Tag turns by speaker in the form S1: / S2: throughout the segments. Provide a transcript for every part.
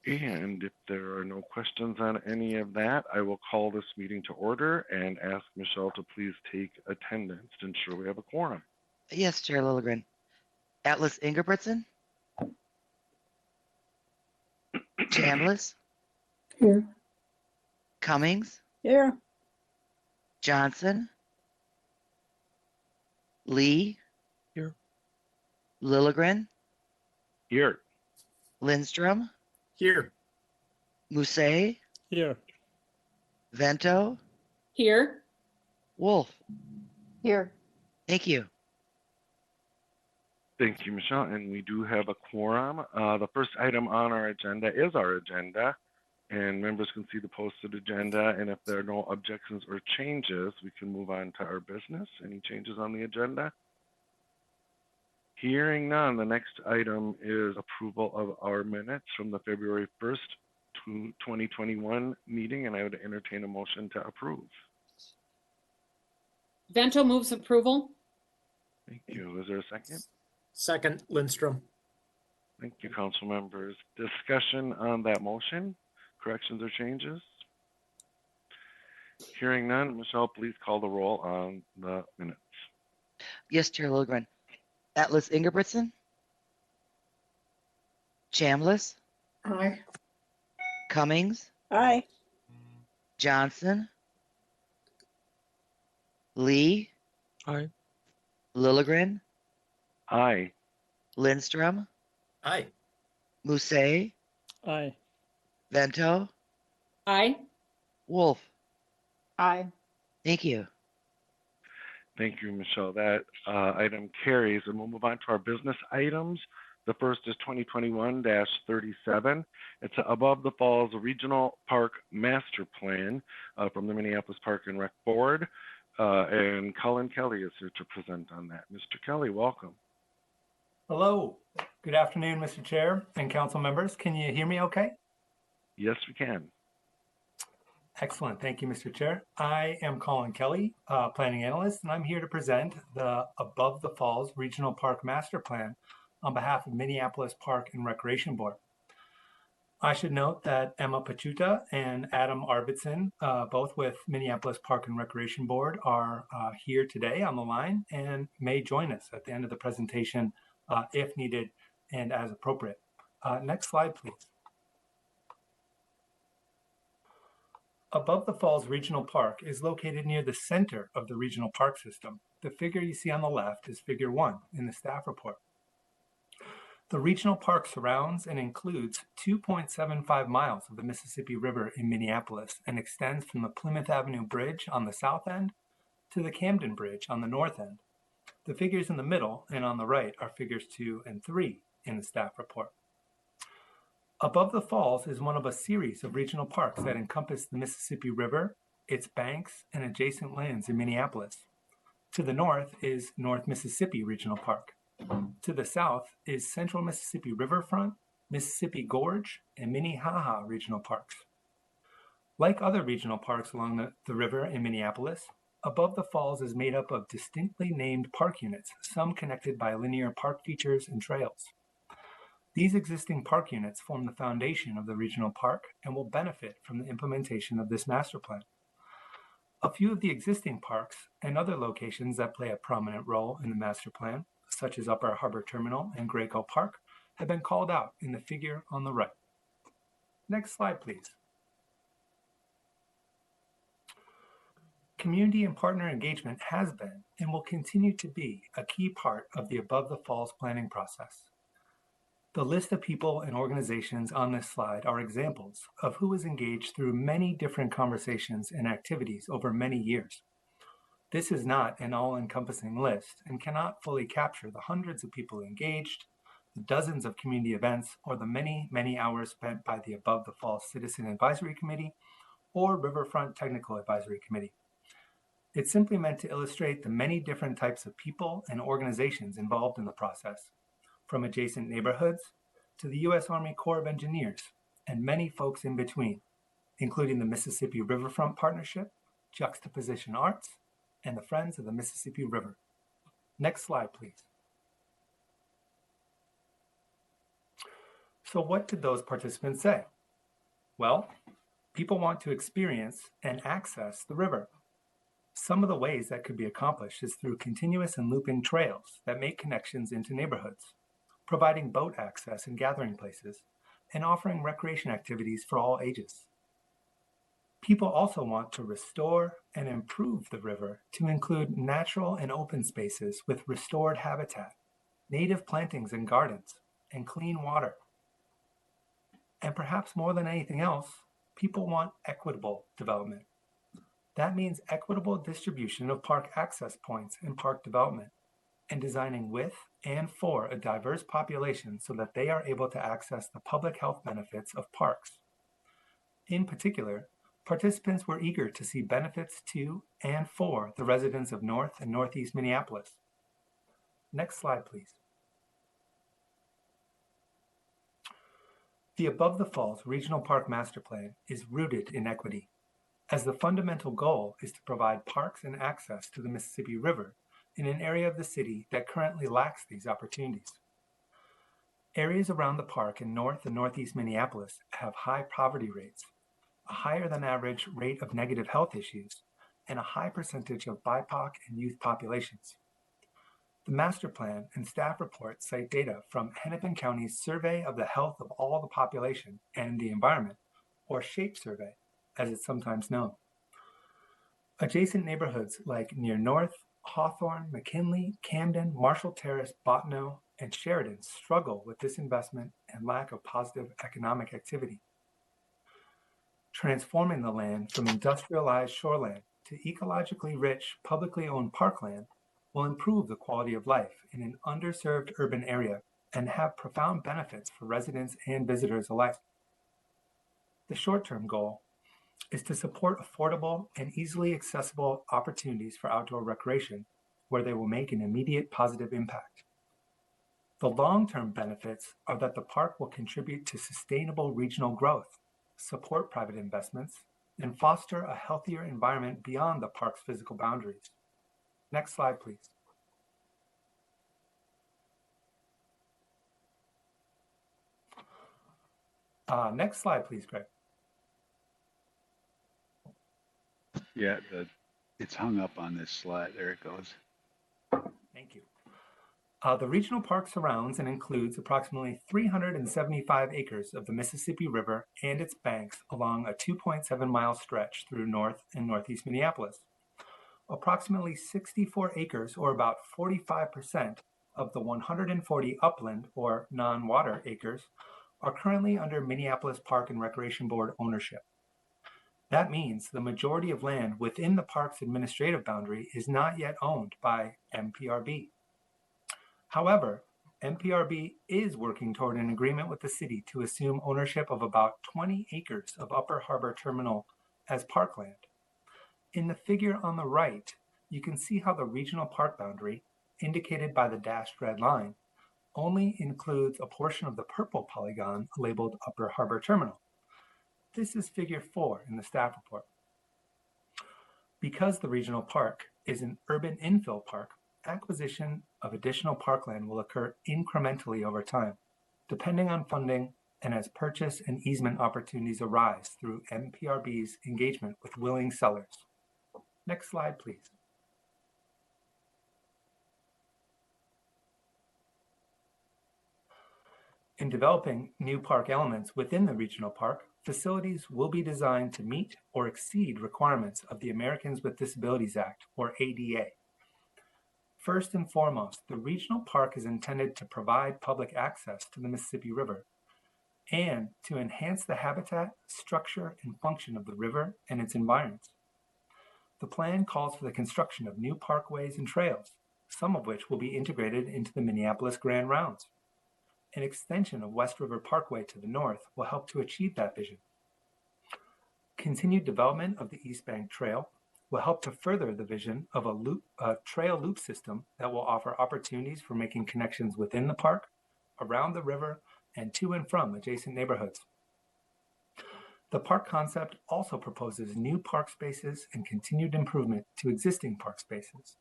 S1: And if there are no questions on any of that, I will call this meeting to order and ask Michelle to please take attendance to ensure we have a quorum.
S2: Yes, Chair Lilligren. Atlas Ingebrigtsen, Chambliss,
S3: Here.
S2: Cummings,
S3: Here.
S2: Johnson, Lee,
S4: Here.
S2: Lilligren,
S1: Here.
S2: Lindstrom,
S4: Here.
S2: Musset,
S4: Here.
S2: Vento,
S3: Here.
S2: Wolf.
S3: Here.
S2: Thank you.
S1: Thank you, Michelle. And we do have a quorum. The first item on our agenda is our agenda, and members can see the posted agenda. And if there are no objections or changes, we can move on to our business. Any changes on the agenda? Hearing none, the next item is approval of our minutes from the February 1st, 2021 meeting, and I would entertain a motion to approve.
S3: Vento moves approval.
S1: Thank you. Is there a second?
S4: Second, Lindstrom.
S1: Thank you, council members. Discussion on that motion, corrections or changes? Hearing none, Michelle, please call the roll on the minutes.
S2: Yes, Chair Lilligren. Atlas Ingebrigtsen, Chambliss,
S3: Aye.
S2: Cummings,
S3: Aye.
S2: Johnson, Lee,
S4: Aye.
S2: Lilligren,
S1: Aye.
S2: Lindstrom,
S4: Aye.
S2: Musset,
S4: Aye.
S2: Vento,
S3: Aye.
S2: Wolf.
S3: Aye.
S2: Thank you.
S1: Thank you, Michelle. That item carries, and we'll move on to our business items. The first is 2021-37. It's Above the Falls Regional Park Master Plan from the Minneapolis Park and Rec Board. And Colin Kelly is here to present on that. Mr. Kelly, welcome.
S5: Hello. Good afternoon, Mr. Chair and council members. Can you hear me okay?
S1: Yes, we can.
S5: Excellent. Thank you, Mr. Chair. I am Colin Kelly, planning analyst, and I'm here to present the Above the Falls Regional Park Master Plan on behalf of Minneapolis Park and Recreation Board. I should note that Emma Pachuta and Adam Arvidsson, both with Minneapolis Park and Recreation Board, are here today on the line and may join us at the end of the presentation if needed and as appropriate. Next slide, please. Above the Falls Regional Park is located near the center of the regional park system. The figure you see on the left is figure 1 in the staff report. The regional park surrounds and includes 2.75 miles of the Mississippi River in Minneapolis and extends from the Plymouth Avenue Bridge on the south end to the Camden Bridge on the north end. The figures in the middle and on the right are figures 2 and 3 in the staff report. Above the Falls is one of a series of regional parks that encompass the Mississippi River, its banks, and adjacent lands in Minneapolis. To the north is North Mississippi Regional Park. To the south is Central Mississippi Riverfront, Mississippi Gorge, and Minnehaha Regional Parks. Like other regional parks along the river in Minneapolis, Above the Falls is made up of distinctly named park units, some connected by linear park features and trails. These existing park units form the foundation of the regional park and will benefit from the implementation of this master plan. A few of the existing parks and other locations that play a prominent role in the master plan, such as Upper Harbor Terminal and Graco Park, have been called out in the figure on the right. Next slide, please. Community and partner engagement has been and will continue to be a key part of the Above the Falls planning process. The list of people and organizations on this slide are examples of who is engaged through many different conversations and activities over many years. This is not an all-encompassing list and cannot fully capture the hundreds of people engaged, the dozens of community events, or the many, many hours spent by the Above the Falls Citizen Advisory Committee or Riverfront Technical Advisory Committee. It's simply meant to illustrate the many different types of people and organizations involved in the process, from adjacent neighborhoods to the U.S. Army Corps of Engineers and many folks in between, including the Mississippi Riverfront Partnership, Juxtaposition Arts, and the Friends of the Mississippi River. Next slide, please. So what did those participants say? Well, people want to experience and access the river. Some of the ways that could be accomplished is through continuous and loop-in trails that make connections into neighborhoods, providing boat access and gathering places, and offering recreation activities for all ages. People also want to restore and improve the river to include natural and open spaces with restored habitat, native plantings and gardens, and clean water. And perhaps more than anything else, people want equitable development. That means equitable distribution of park access points and park development, and designing with and for a diverse population so that they are able to access the public health benefits of parks. In particular, participants were eager to see benefits to and for the residents of North and Northeast Minneapolis. Next slide, please. The Above the Falls Regional Park Master Plan is rooted in equity, as the fundamental goal is to provide parks and access to the Mississippi River in an area of the city that currently lacks these opportunities. Areas around the park in North and Northeast Minneapolis have high poverty rates, a higher than average rate of negative health issues, and a high percentage of BIPOC and youth populations. The master plan and staff report cite data from Hennepin County's Survey of the Health of All the Population and the Environment, or SHAPE survey, as it's sometimes known. Adjacent neighborhoods like Near North, Hawthorne, McKinley, Camden, Marshall Terrace, Bottineau, and Sheridan struggle with this investment and lack of positive economic activity. Transforming the land from industrialized shoreland to ecologically rich, publicly owned parkland will improve the quality of life in an underserved urban area and have profound benefits for residents and visitors alike. The short-term goal is to support affordable and easily accessible opportunities for outdoor recreation where they will make an immediate positive impact. The long-term benefits are that the park will contribute to sustainable regional growth, support private investments, and foster a healthier environment beyond the park's physical boundaries. Next slide, please. Next slide, please, Greg.
S6: Yeah, it's hung up on this slide. There it goes.
S5: Thank you. The regional park surrounds and includes approximately 375 acres of the Mississippi River and its banks along a 2.7-mile stretch through North and Northeast Minneapolis. Approximately 64 acres, or about 45% of the 140 upland or non-water acres, are currently under Minneapolis Park and Recreation Board ownership. That means the majority of land within the park's administrative boundary is not yet owned by MPRB. However, MPRB is working toward an agreement with the city to assume ownership of about 20 acres of Upper Harbor Terminal as parkland. In the figure on the right, you can see how the regional park boundary, indicated by the dashed red line, only includes a portion of the purple polygon labeled Upper Harbor Terminal. This is figure 4 in the staff report. Because the regional park is an urban infill park, acquisition of additional parkland will occur incrementally over time, depending on funding and as purchase and easement opportunities arise through MPRB's engagement with willing sellers. Next slide, please. In developing new park elements within the regional park, facilities will be designed to meet or exceed requirements of the Americans with Disabilities Act, or ADA. First and foremost, the regional park is intended to provide public access to the Mississippi River and to enhance the habitat, structure, and function of the river and its environs. The plan calls for the construction of new parkways and trails, some of which will be integrated into the Minneapolis Grand Rounds. An extension of West River Parkway to the north will help to achieve that vision. Continued development of the East Bank Trail will help to further the vision of a trail loop system that will offer opportunities for making connections within the park, around the river, and to and from adjacent neighborhoods. The park concept also proposes new park spaces and continued improvement to existing park spaces.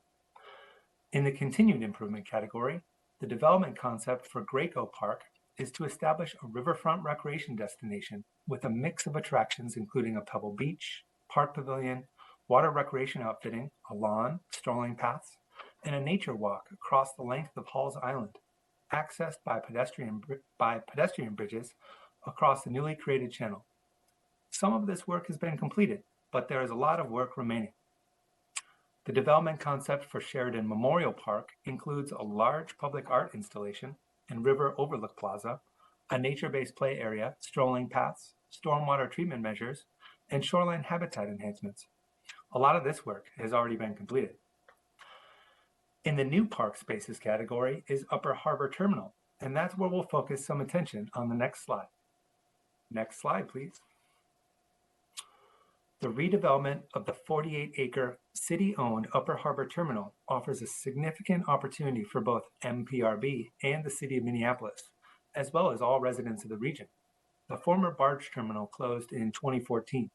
S5: In the continued improvement category, the development concept for Graco Park is to establish a riverfront recreation destination with a mix of attractions including a pebble beach, park pavilion, water recreation outfitting, a lawn, strolling paths, and a nature walk across the length of Halls Island, accessed by pedestrian bridges across the newly created channel. Some of this work has been completed, but there is a lot of work remaining. The development concept for Sheridan Memorial Park includes a large public art installation and river overlook plaza, a nature-based play area, strolling paths, stormwater treatment measures, and shoreline habitat enhancements. A lot of this work has already been completed. In the new park spaces category is Upper Harbor Terminal, and that's where we'll focus some attention on the next slide. Next slide, please. The redevelopment of the 48-acre city-owned Upper Harbor Terminal offers a significant opportunity for both MPRB and the City of Minneapolis, as well as all residents of the region. The former barge terminal closed in 2014.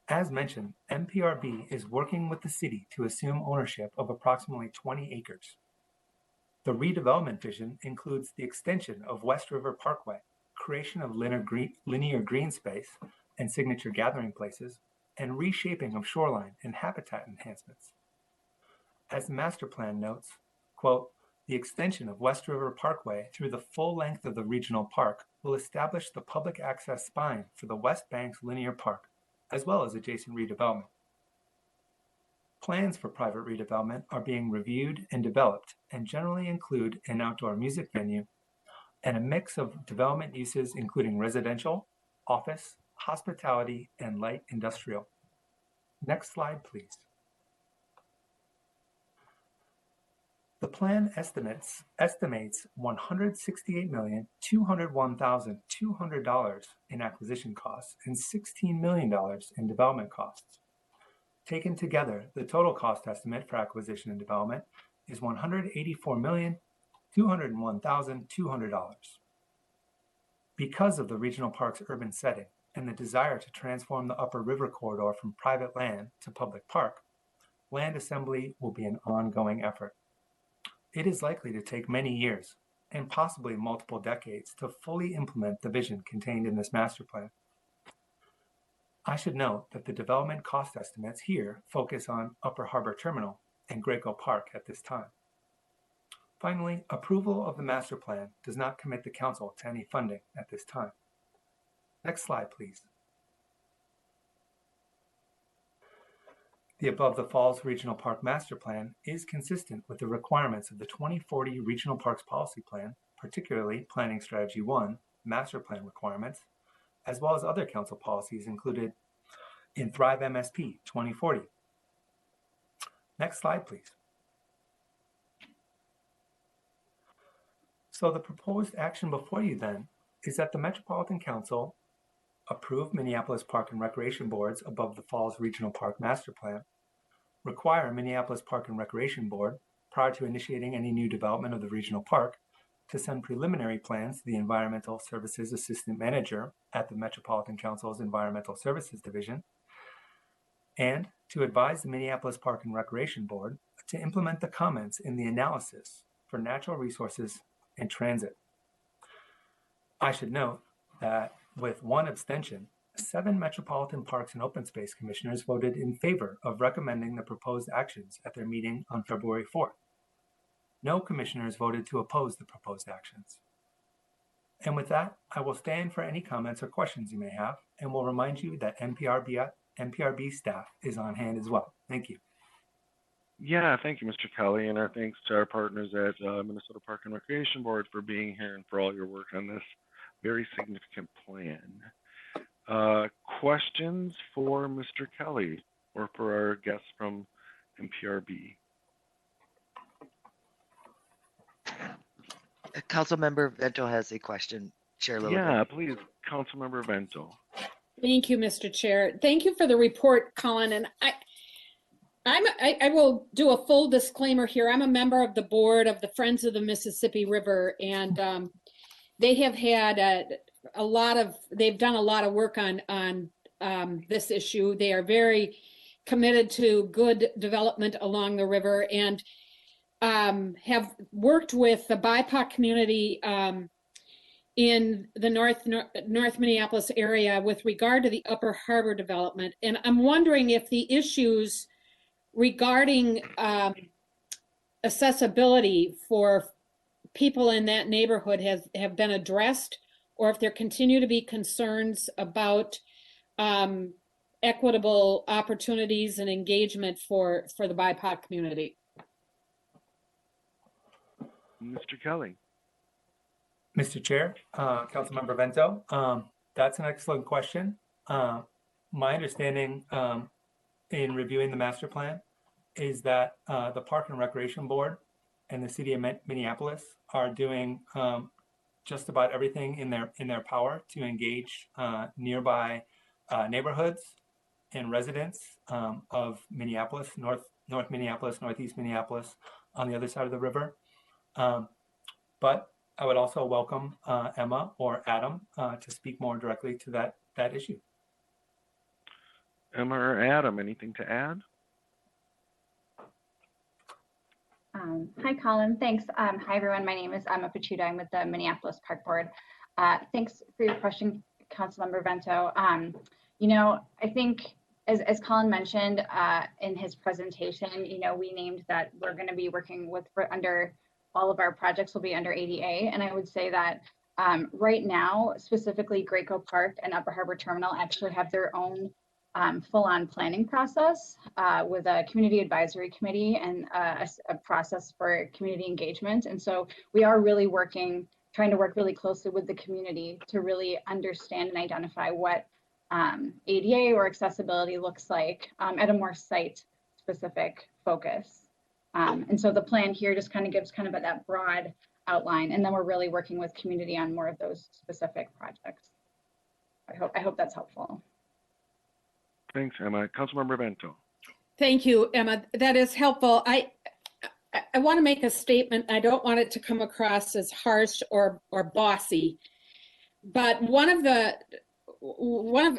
S5: As mentioned, MPRB is working with the city to assume ownership of approximately 20 acres. The redevelopment vision includes the extension of West River Parkway, creation of linear green space and signature gathering places, and reshaping of shoreline and habitat enhancements. As the master plan notes, quote, the extension of West River Parkway through the full length of the regional park will establish the public access spine for the West Bank's linear park, as well as adjacent redevelopment. Plans for private redevelopment are being reviewed and developed and generally include an outdoor music venue and a mix of development uses including residential, office, hospitality, and light industrial. Next slide, please. The plan estimates $168,201,200 in acquisition costs and $16 million in development costs. Taken together, the total cost estimate for acquisition and development is $184,201,200. Because of the regional park's urban setting and the desire to transform the Upper River Corridor from private land to public park, land assembly will be an ongoing effort. It is likely to take many years, and possibly multiple decades, to fully implement the vision contained in this master plan. I should note that the development cost estimates here focus on Upper Harbor Terminal and Graco Park at this time. Finally, approval of the master plan does not commit the council to any funding at this time. Next slide, please. The Above the Falls Regional Park Master Plan is consistent with the requirements of the 2040 Regional Parks Policy Plan, particularly Planning Strategy 1, Master Plan requirements, as well as other council policies included in Thrive MSP 2040. Next slide, please. So the proposed action before you then is that the Metropolitan Council approve Minneapolis Park and Recreation Board's Above the Falls Regional Park Master Plan, require Minneapolis Park and Recreation Board, prior to initiating any new development of the regional park, to send preliminary plans to the Environmental Services Assistant Manager at the Metropolitan Council's Environmental Services Division, and to advise the Minneapolis Park and Recreation Board to implement the comments in the analysis for natural resources and transit. I should note that with one abstention, 7 Metropolitan Parks and Open Space Commissioners voted in favor of recommending the proposed actions at their meeting on February 4th. No commissioners voted to oppose the proposed actions. And with that, I will stand for any comments or questions you may have, and will remind you that MPRB staff is on hand as well. Thank you.
S1: Yeah, thank you, Mr. Kelly, and our thanks to our partners at Minnesota Park and Recreation Board for being here and for all your work on this very significant plan. Questions for Mr. Kelly or for our guests from MPRB?
S2: Councilmember Vento has a question. Chair Lilligren.
S1: Yeah, please, Councilmember Vento.
S3: Thank you, Mr. Chair. Thank you for the report, Colin. And I will do a full disclaimer here. I'm a member of the board of the Friends of the Mississippi River, and they have had they've done a lot of work on this issue. They are very committed to good development along the river, and have worked with the BIPOC community in the North Minneapolis area with regard to the Upper Harbor development. And I'm wondering if the issues regarding accessibility for people in that neighborhood have been addressed, or if there continue to be concerns about equitable opportunities and engagement for the BIPOC community.
S1: Mr. Kelly.
S5: Mr. Chair, Councilmember Vento, that's an excellent question. My understanding in reviewing the master plan is that the Park and Recreation Board and the City of Minneapolis are doing just about everything in their power to engage nearby neighborhoods and residents of Minneapolis, North Minneapolis, Northeast Minneapolis, on the other side of the river. But I would also welcome Emma or Adam to speak more directly to that issue.
S1: Emma or Adam, anything to add?
S7: Hi, Colin. Thanks. Hi, everyone. My name is Emma Pachuta. I'm with the Minneapolis Park Board. Thanks for your question, Councilmember Vento. You know, I think as Colin mentioned in his presentation, you know, we named that we're going to be working with under all of our projects will be under ADA. And I would say that right now, specifically Graco Park and Upper Harbor Terminal actually have their own full-on planning process with a community advisory committee and a process for community engagement. And so we are really trying to work really closely with the community to really understand and identify what ADA or accessibility looks like at a more site-specific focus. And so the plan here just kind of gives kind of that broad outline, and then we're really working with community on more of those specific projects. I hope that's helpful.
S1: Thanks, Emma. Councilmember Bento.
S3: Thank you, Emma. That is helpful. I want to make a statement. I don't want it to come across as harsh or bossy, but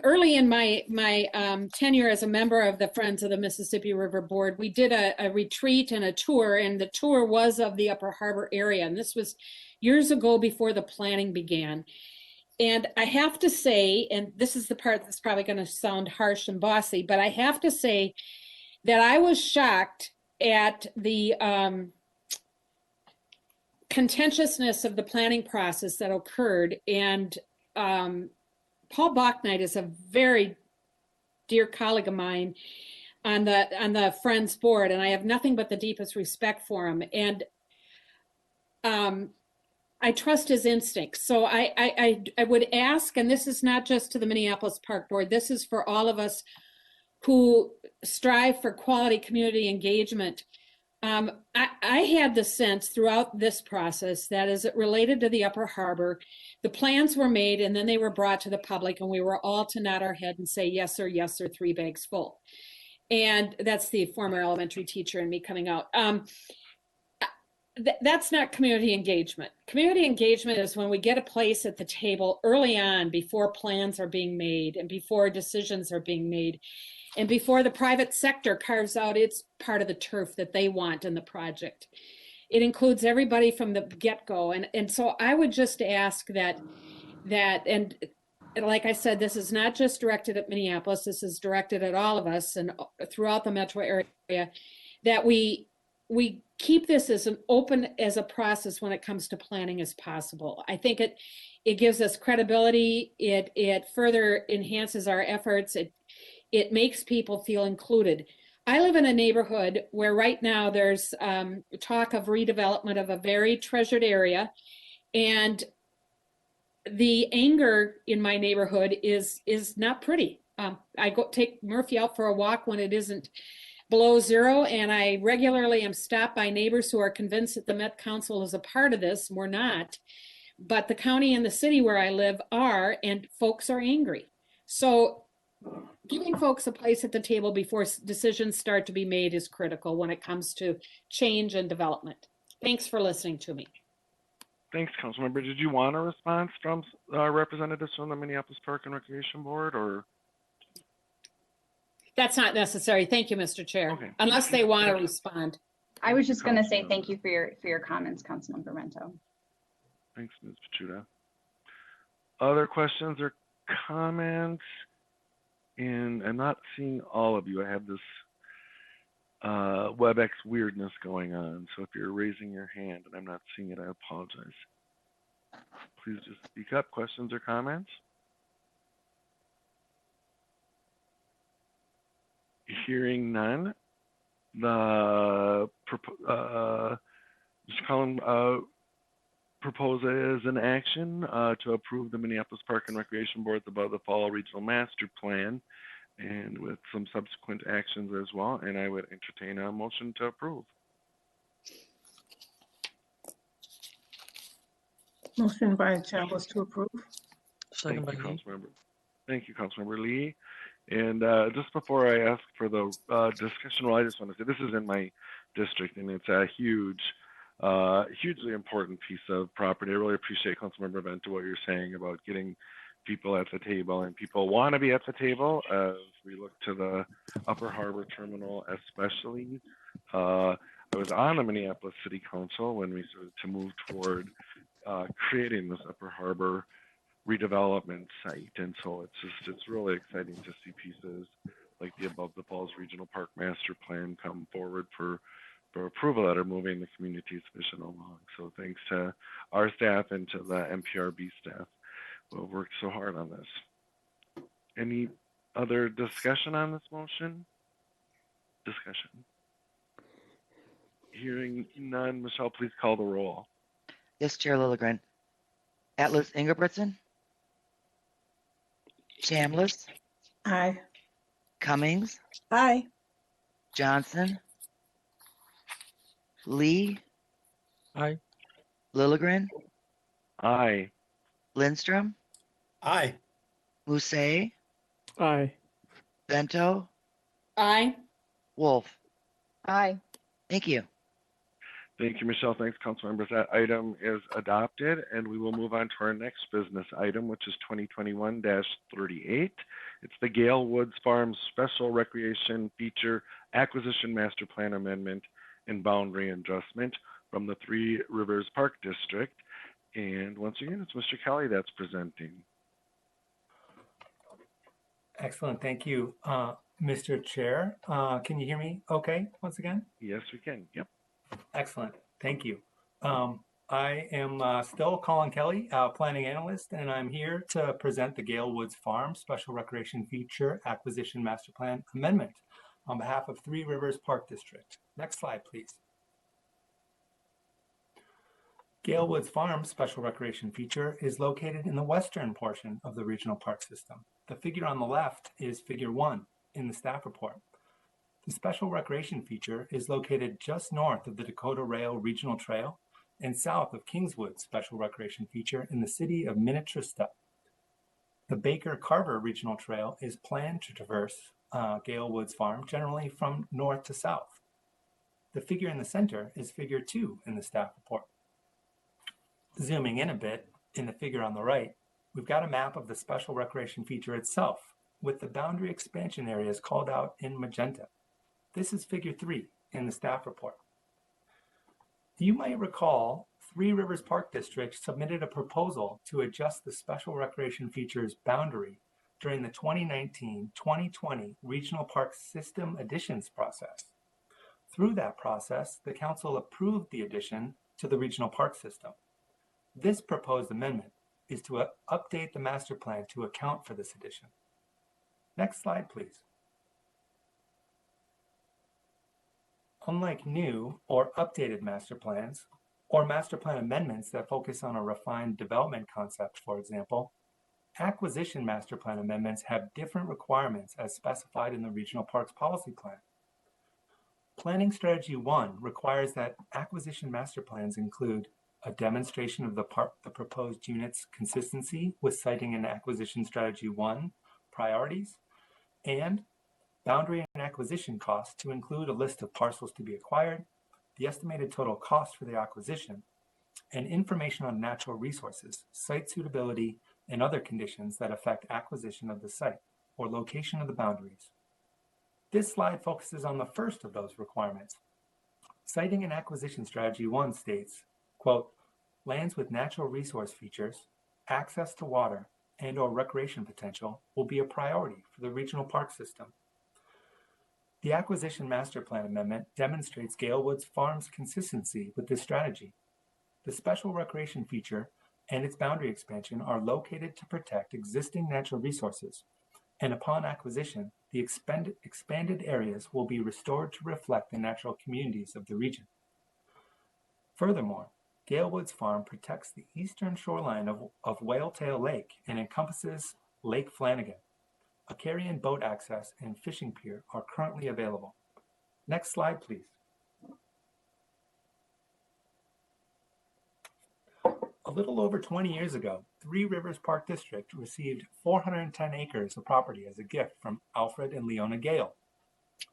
S3: early in my tenure as a member of the Friends of the Mississippi River Board, we did a retreat and a tour, and the tour was of the Upper Harbor area. And this was years ago before the planning began. And I have to say, and this is the part that's probably going to sound harsh and bossy, but I have to say that I was shocked at the contentiousness of the planning process that occurred. And Paul Bachnight is a very dear colleague of mine on the Friends board, and I have nothing but the deepest respect for him. And I trust his instincts. So I would ask, and this is not just to the Minneapolis Park Board, this is for all of us who strive for quality community engagement. I had the sense throughout this process that as it related to the Upper Harbor, the plans were made and then they were brought to the public, and we were all to nod our head and say, yes, sir, 3 bags full. And that's the former elementary teacher and me coming out. That's not community engagement. Community engagement is when we get a place at the table early on before plans are being made and before decisions are being made and before the private sector carves out its part of the turf that they want in the project. It includes everybody from the get-go. And so I would just ask that, and like I said, this is not just directed at Minneapolis, this is directed at all of us and throughout the metro area, that we keep this as an open as a process when it comes to planning as possible. I think it gives us credibility. It further enhances our efforts. It makes people feel included. I live in a neighborhood where right now there's talk of redevelopment of a very treasured area, and the anger in my neighborhood is not pretty. I go take Murphy out for a walk when it isn't below zero, and I regularly am stopped by neighbors who are convinced that the Met Council is a part of this. We're not, but the county and the city where I live are, and folks are angry. So giving folks a place at the table before decisions start to be made is critical when it comes to change and development. Thanks for listening to me.
S1: Thanks, Councilmember. Did you want a response from representatives from the Minneapolis Park and Recreation Board, or?
S3: That's not necessary. Thank you, Mr. Chair.
S1: Okay.
S3: Unless they want to respond.
S7: I was just going to say thank you for your comments, Councilmember Mento.
S1: Thanks, Ms. Pachuta. other questions or comments? And I'm not seeing all of you. I have this WebEx weirdness going on. So if you're raising your hand and I'm not seeing it, I apologize. Please just speak up. Questions or comments? Hearing none, the Mr. Collin propose as an action to approve the Minneapolis Park and Recreation Board's above the fall regional master plan, and with some subsequent actions as well. And I would entertain a motion to approve.
S8: Motion by Chambliss to approve.
S4: Second by
S1: Thank you,
S4: Lee.
S1: Councilmember. Thank you, Councilmember Lee. And just before I ask for the discussion, well, I just want to say this is in my district, and it's a huge, hugely important piece of property. I really appreciate, Councilmember Venta, what you're saying about getting people at the table, and people want to be at the table as we look to the Upper Harbor Terminal, especially. I was on the Minneapolis City Council when we started to move toward creating this Upper Harbor redevelopment site, and so it's really exciting to see pieces like the Above the Falls Regional Park Master Plan come forward for approval that are moving the community's vision along. So thanks to our staff and to the MPRB staff who have worked so hard on this. Any other discussion on this motion? Discussion. Hearing none, Michelle, please call the roll.
S2: Yes, Chair Lilligren. Atlas Ingebrigtsen. Chambliss.
S8: Aye.
S2: Cummings.
S8: Aye.
S2: Johnson. Lee.
S4: Aye.
S2: Lilligren.
S1: Aye.
S2: Lindstrom.
S4: Aye.
S2: Musse.
S4: Aye.
S2: Bento.
S3: Aye.
S2: Wolf.
S8: Aye.
S2: Thank you.
S1: Thank you, Michelle. Thanks, council members. That item is adopted, and we will move on to our next business item, which is 2021-38. It's the Gale Woods Farms Special Recreation Feature Acquisition Master Plan Amendment and Boundary Adjustment from the Three Rivers Park District. And once again, it's Mr. Kelly that's presenting.
S5: Excellent. Thank you, Mr. Chair. Can you hear me okay once again?
S1: Yes, we can. Yep.
S5: Excellent. Thank you. I am still Colin Kelly, planning analyst, and I'm here to present the Gale Woods Farm Special Recreation Feature Acquisition Master Plan Amendment on behalf of Three Rivers Park District. Next slide, please. Gale Woods Farm Special Recreation Feature is located in the western portion of the regional park system. The figure on the left is figure 1 in the staff report. The Special Recreation Feature is located just north of the Dakota Rail Regional Trail and south of Kingswood Special Recreation Feature in the city of Minnetrista. The Baker-Carver Regional Trail is planned to traverse Gale Woods Farm generally from north to south. The figure in the center is figure 2 in the staff report. Zooming in a bit, in the figure on the right, we've got a map of the Special Recreation Feature itself with the boundary expansion areas called out in magenta. This is figure 3 in the staff report. You might recall Three Rivers Park District submitted a proposal to adjust the Special Recreation Feature's boundary during the 2019-2020 Regional Park System additions process. Through that process, the Council approved the addition to the Regional Park System. This proposed amendment is to update the master plan to account for this addition. Next slide, please. Unlike new or updated master plans, or master plan amendments that focus on a refined development concept, for example, acquisition master plan amendments have different requirements as specified in the Regional Parks Policy Plan. Planning Strategy 1 requires that acquisition master plans include a demonstration of the proposed unit's consistency with Siting and Acquisition Strategy 1 priorities, and boundary and acquisition costs to include a list of parcels to be acquired, the estimated total cost for the acquisition, and information on natural resources, site suitability, and other conditions that affect acquisition of the site or location of the boundaries. This slide focuses on the first of those requirements. Siting and Acquisition Strategy 1 states, quote, lands with natural resource features, access to water and/or recreation potential will be a priority for the regional park system. The Acquisition Master Plan Amendment demonstrates Gale Woods Farm's consistency with this strategy. The special recreation feature and its boundary expansion are located to protect existing natural resources, and upon acquisition, the expanded areas will be restored to reflect the natural communities of the region. Furthermore, Gale Woods Farm protects the eastern shoreline of Whaletail Lake and encompasses Lake Flanagan. A carry-in boat access and fishing pier are currently available. Next slide, please. A little over 20 years ago, Three Rivers Park District received 410 acres of property as a gift from Alfred and Leona Gale.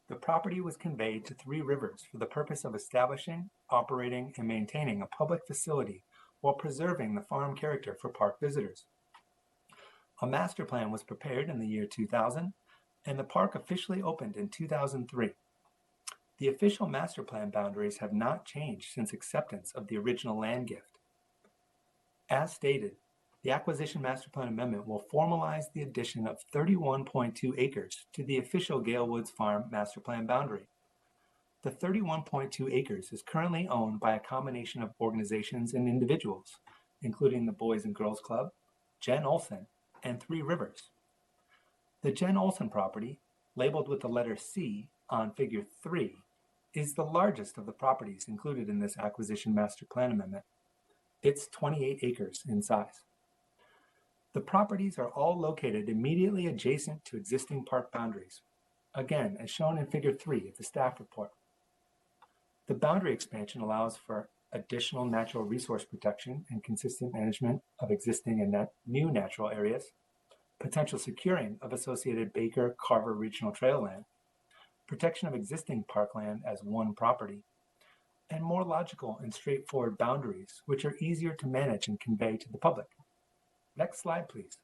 S5: The property was conveyed to Three Rivers for the purpose of establishing, operating, and maintaining a public facility while preserving the farm character for park visitors. A master plan was prepared in the year 2000, and the park officially opened in 2003. The official master plan boundaries have not changed since acceptance of the original land gift. As stated, the Acquisition Master Plan Amendment will formalize the addition of 31.2 acres to the official Gale Woods Farm Master Plan boundary. The 31.2 acres is currently owned by a combination of organizations and individuals, including the Boys and Girls Club, Jen Olson, and Three Rivers. The Jen Olson property, labeled with the letter C on Figure 3, is the largest of the properties included in this Acquisition Master Plan Amendment. It's 28 acres in size. The properties are all located immediately adjacent to existing park boundaries, again, as shown in Figure 3 of the staff report. The boundary expansion allows for additional natural resource protection and consistent management of existing and new natural areas, potential securing of associated Baker-Carver Regional Trail land, protection of existing parkland as one property, and more logical and straightforward boundaries, which are easier to manage and convey to the public. Next slide, please.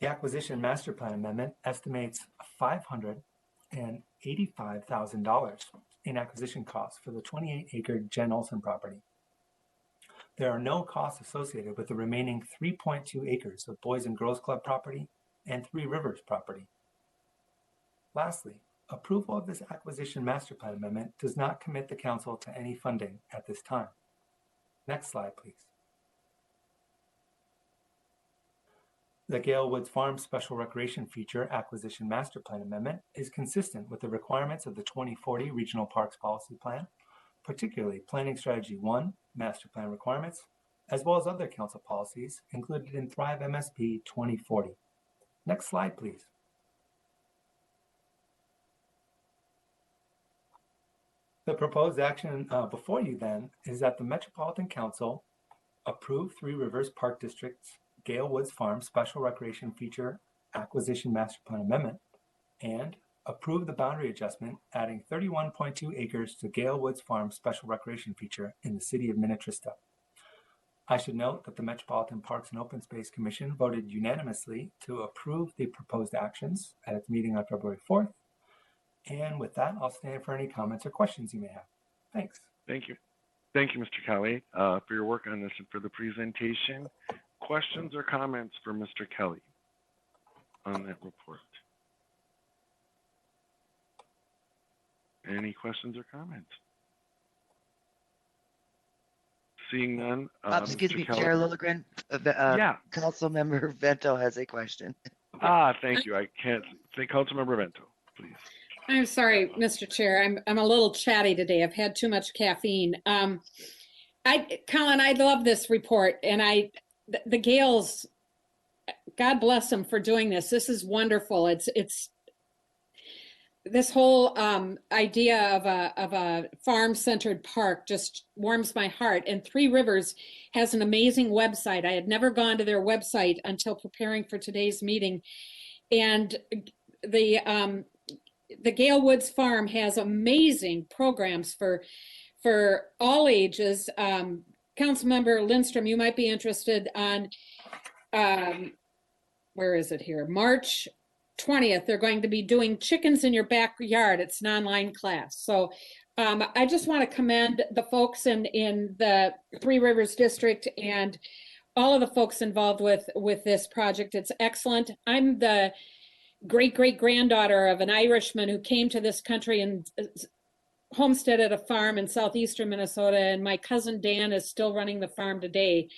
S5: The Acquisition Master Plan Amendment estimates $585,000 in acquisition costs for the 28-acre Jen Olson property. There are no costs associated with the remaining 3.2 acres of Boys and Girls Club property and Three Rivers property. Lastly, approval of this Acquisition Master Plan Amendment does not commit the Council to any funding at this time. Next slide, please. The Gale Woods Farm Special Recreation Feature Acquisition Master Plan Amendment is consistent with the requirements of the 2040 Regional Parks Policy Plan, particularly Planning Strategy 1, Master Plan requirements, as well as other Council policies included in Thrive MSP 2040. Next slide, please. The proposed action before you then is that the Metropolitan Council approve Three Rivers Park District's Gale Woods Farm Special Recreation Feature Acquisition Master Plan Amendment and approve the boundary adjustment adding 31.2 acres to Gale Woods Farm Special Recreation Feature in the city of Minnetrista. I should note that the Metropolitan Parks and Open Space Commission voted unanimously to approve the proposed actions at its meeting on February 4th. And with that, I'll stand for any comments or questions you may have. Thanks.
S1: Thank you. Thank you, Mr. Kelly, for your work on this and for the presentation. Questions or comments for Mr. Kelly on that report? Any questions or comments? Seeing none.
S2: Excuse
S1: Mr.
S2: me,
S1: Kelly?
S2: Chair Lilligren.
S1: Yeah.
S2: Councilmember Vento has a question.
S1: Thank you. I can't say Councilmember Vento, please.
S3: I'm sorry, Mr. Chair. I'm a little chatty today. I've had too much caffeine. Colin, I love this report, and the Gales, God bless them for doing this. This is wonderful. It's this whole idea of a farm-centered park just warms my heart. And Three Rivers has an amazing website. I had never gone to their website until preparing for today's meeting, and the Gale Woods Farm has amazing programs for all ages. Councilmember Lindstrom, you might be interested on, where is it here? March 20th, they're going to be doing Chickens in Your Backyard. It's an online class. So I just want to commend the folks in the Three Rivers District and all of the folks involved with this project. It's excellent. I'm the great-great-granddaughter of an Irishman who came to this country and homesteaded a farm in southeastern Minnesota, and my cousin Dan is still running the farm today.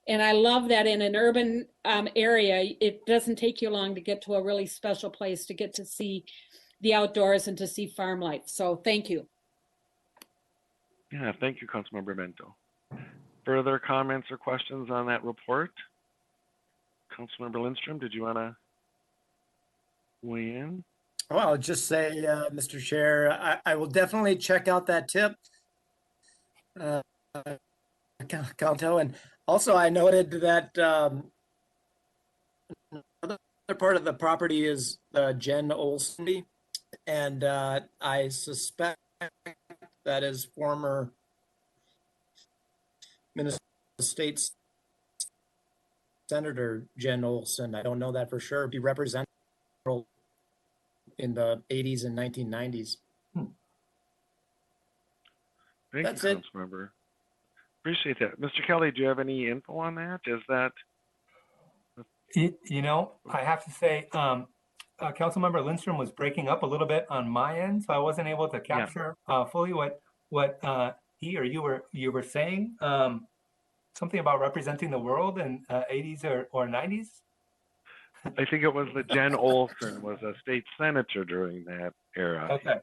S3: And I love that in an urban area, it doesn't take you long to get to a really special place to get to see the outdoors and to see farm life. So thank you.
S1: Yeah, thank you, Councilmember Bento. Further comments or questions on that report? Councilmember Lindstrom, did you want to weigh in?
S4: Well, I'll just say, Mr. Chair, I will definitely check out that tip, Canto. And also I noted that another part of the property is Jen Olson, and I suspect that is former Minnesota State Senator Jen Olson. I don't know that for sure. He represented in the 80s and 1990s.
S1: Thank
S4: That's
S1: you,
S4: it.
S1: Councilmember. Appreciate that. Mr. Kelly, do you have any info on that? Is that?
S5: You know, I have to say, Councilmember Lindstrom was breaking up a little bit on my end, so I wasn't able to capture fully what he or you were saying. Something about representing the world in 80s or 90s.
S1: I think it was that Jen Olson was a state senator during that era.
S5: Okay.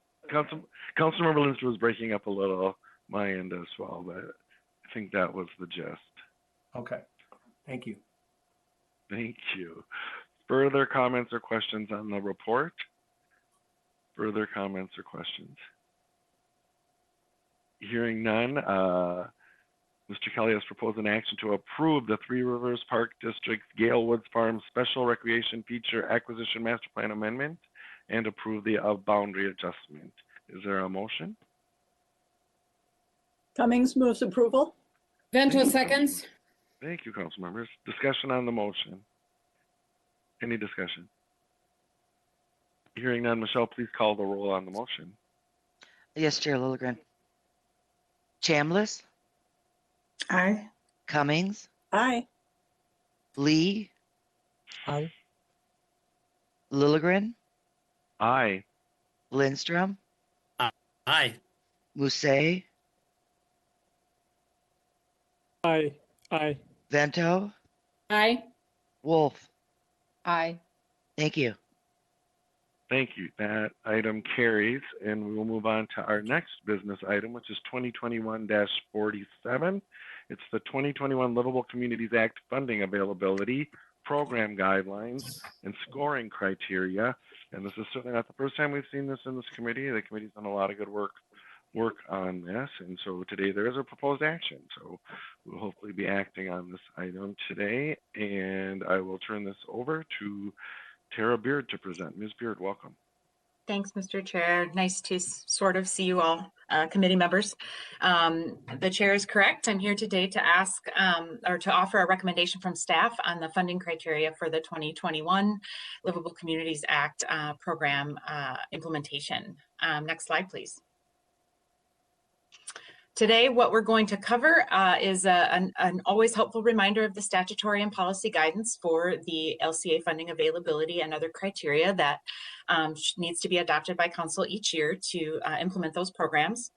S1: Councilmember Lindstrom was breaking up a little my end as well, but I think that was the gist.
S5: Okay. Thank you.
S1: Thank you. Further comments or questions on the report? Further comments or questions? Hearing none, Mr. Kelly has proposed an action to approve the Three Rivers Park District's Gale Woods Farm Special Recreation Feature Acquisition Master Plan Amendment and approve the boundary adjustment. Is there a motion?
S8: Cummings moves approval.
S3: Vento seconds.
S1: Thank you, council members. Discussion on the motion. Any discussion? Hearing none, Michelle, please call the roll on the motion.
S2: Yes, Chair Lilligren. Chambliss,
S8: Aye.
S2: Cummings,
S8: Aye.
S2: Lee,
S4: Aye.
S2: Lilligren,
S1: Aye.
S2: Lindstrom,
S4: Aye.
S2: Musse,
S4: Aye. Aye.
S2: Vento,
S3: Aye.
S2: Wolf.
S8: Aye.
S2: Thank you.
S1: Thank you. That item carries, and we will move on to our next business item, which is 2021-47. It's the 2021 Livable Communities Act funding availability, program guidelines, and scoring criteria. And this is certainly not the first time we've seen this in this committee. The committee's done a lot of good work on this, and so today there is a proposed action. So we'll hopefully be acting on this item today, and I will turn this over to Tara Beard to present. Ms. Beard, welcome.
S9: Thanks, Mr. Chair. Nice to sort of see you all, committee members. The chair is correct. I'm here today to ask or to offer a recommendation from staff on the funding criteria for the 2021 Livable Communities Act program implementation. Next slide, please. Today, what we're going to cover is an always helpful reminder of the statutory and policy guidance for the LCA funding availability and other criteria that needs to be adopted by council each year to implement those programs.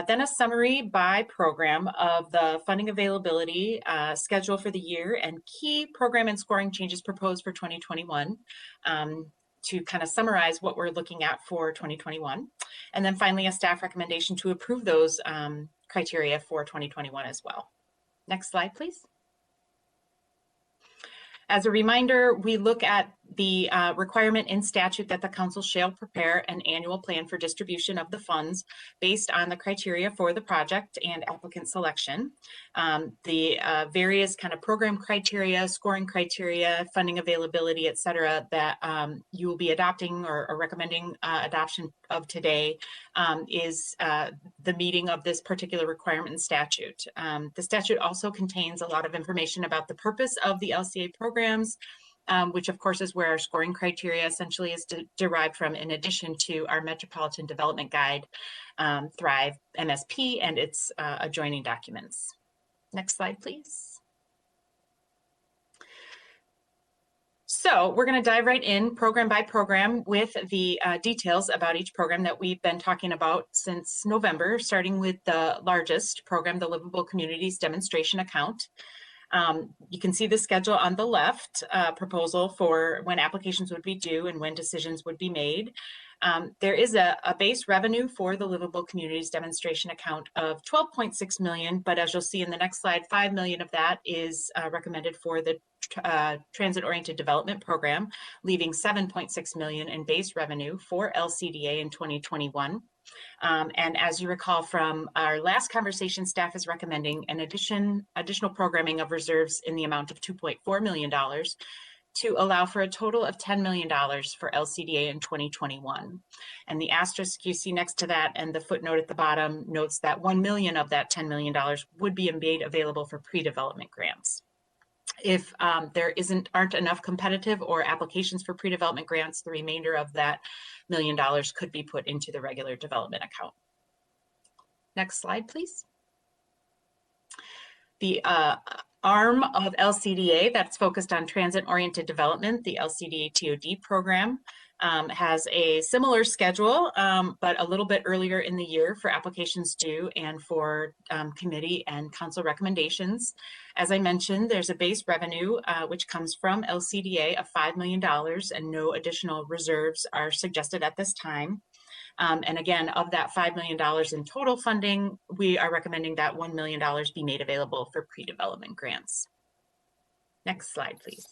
S9: Then a summary by program of the funding availability schedule for the year and key program and scoring changes proposed for 2021. To kind of summarize what we're looking at for 2021. And then finally, a staff recommendation to approve those criteria for 2021 as well. Next slide, please. As a reminder, we look at the requirement in statute that the council shall prepare an annual plan for distribution of the funds based on the criteria for the project and applicant selection. The various kind of program criteria, scoring criteria, funding availability, et cetera, that you will be adopting or recommending adoption of today is the meeting of this particular requirement in statute. The statute also contains a lot of information about the purpose of the LCA programs, which of course is where our scoring criteria essentially is derived from, in addition to our Metropolitan Development Guide, Thrive MSP, and its adjoining documents. Next slide, please. So we're going to dive right in program by program with the details about each program that we've been talking about since November, starting with the largest program, the Livable Communities Demonstration Account. You can see the schedule on the left, proposal for when applications would be due and when decisions would be made. There is a base revenue for the Livable Communities Demonstration Account of $12.6 million, but as you'll see in the next slide, $5 million of that is recommended for the Transit-Oriented Development Program, leaving $7.6 million in base revenue for LCDA in 2021. And as you recall from our last conversation, staff is recommending an additional programming of reserves in the amount of $2.4 million to allow for a total of $10 million for LCDA in 2021. And the asterisk you see next to that and the footnote at the bottom notes that $1 million of that $10 million would be made available for pre-development grants. If there aren't enough competitive or applications for pre-development grants, the remainder of that $1 million could be put into the regular development account. Next slide, please. The arm of LCDA that's focused on transit-oriented development, the LCDA TOD program, has a similar schedule, but a little bit earlier in the year for applications due and for committee and council recommendations. As I mentioned, there's a base revenue which comes from LCDA of $5 million, and no additional reserves are suggested at this time. And again, of that $5 million in total funding, we are recommending that $1 million be made available for pre-development grants. Next slide, please.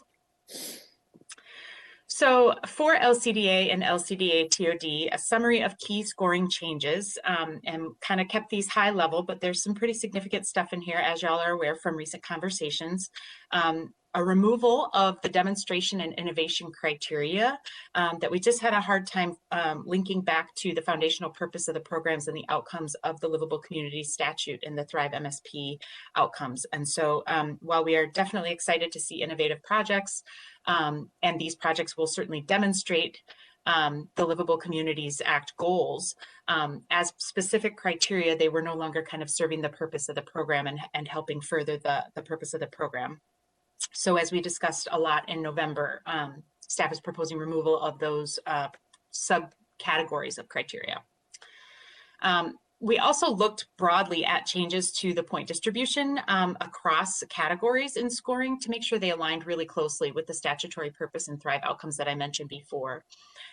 S9: So for LCDA and LCDA TOD, a summary of key scoring changes, and kind of kept these high level, but there's some pretty significant stuff in here, as y'all are aware from recent conversations. A removal of the demonstration and innovation criteria that we just had a hard time linking back to the foundational purpose of the programs and the outcomes of the Livable Communities Statute and the Thrive MSP outcomes. And so while we are definitely excited to see innovative projects, and these projects will certainly demonstrate the Livable Communities Act goals, as specific criteria, they were no longer kind of serving the purpose of the program and helping further the purpose of the program. So as we discussed a lot in November, staff is proposing removal of those subcategories of criteria. We also looked broadly at changes to the point distribution across categories in scoring to make sure they aligned really closely with the statutory purpose and Thrive outcomes that I mentioned before.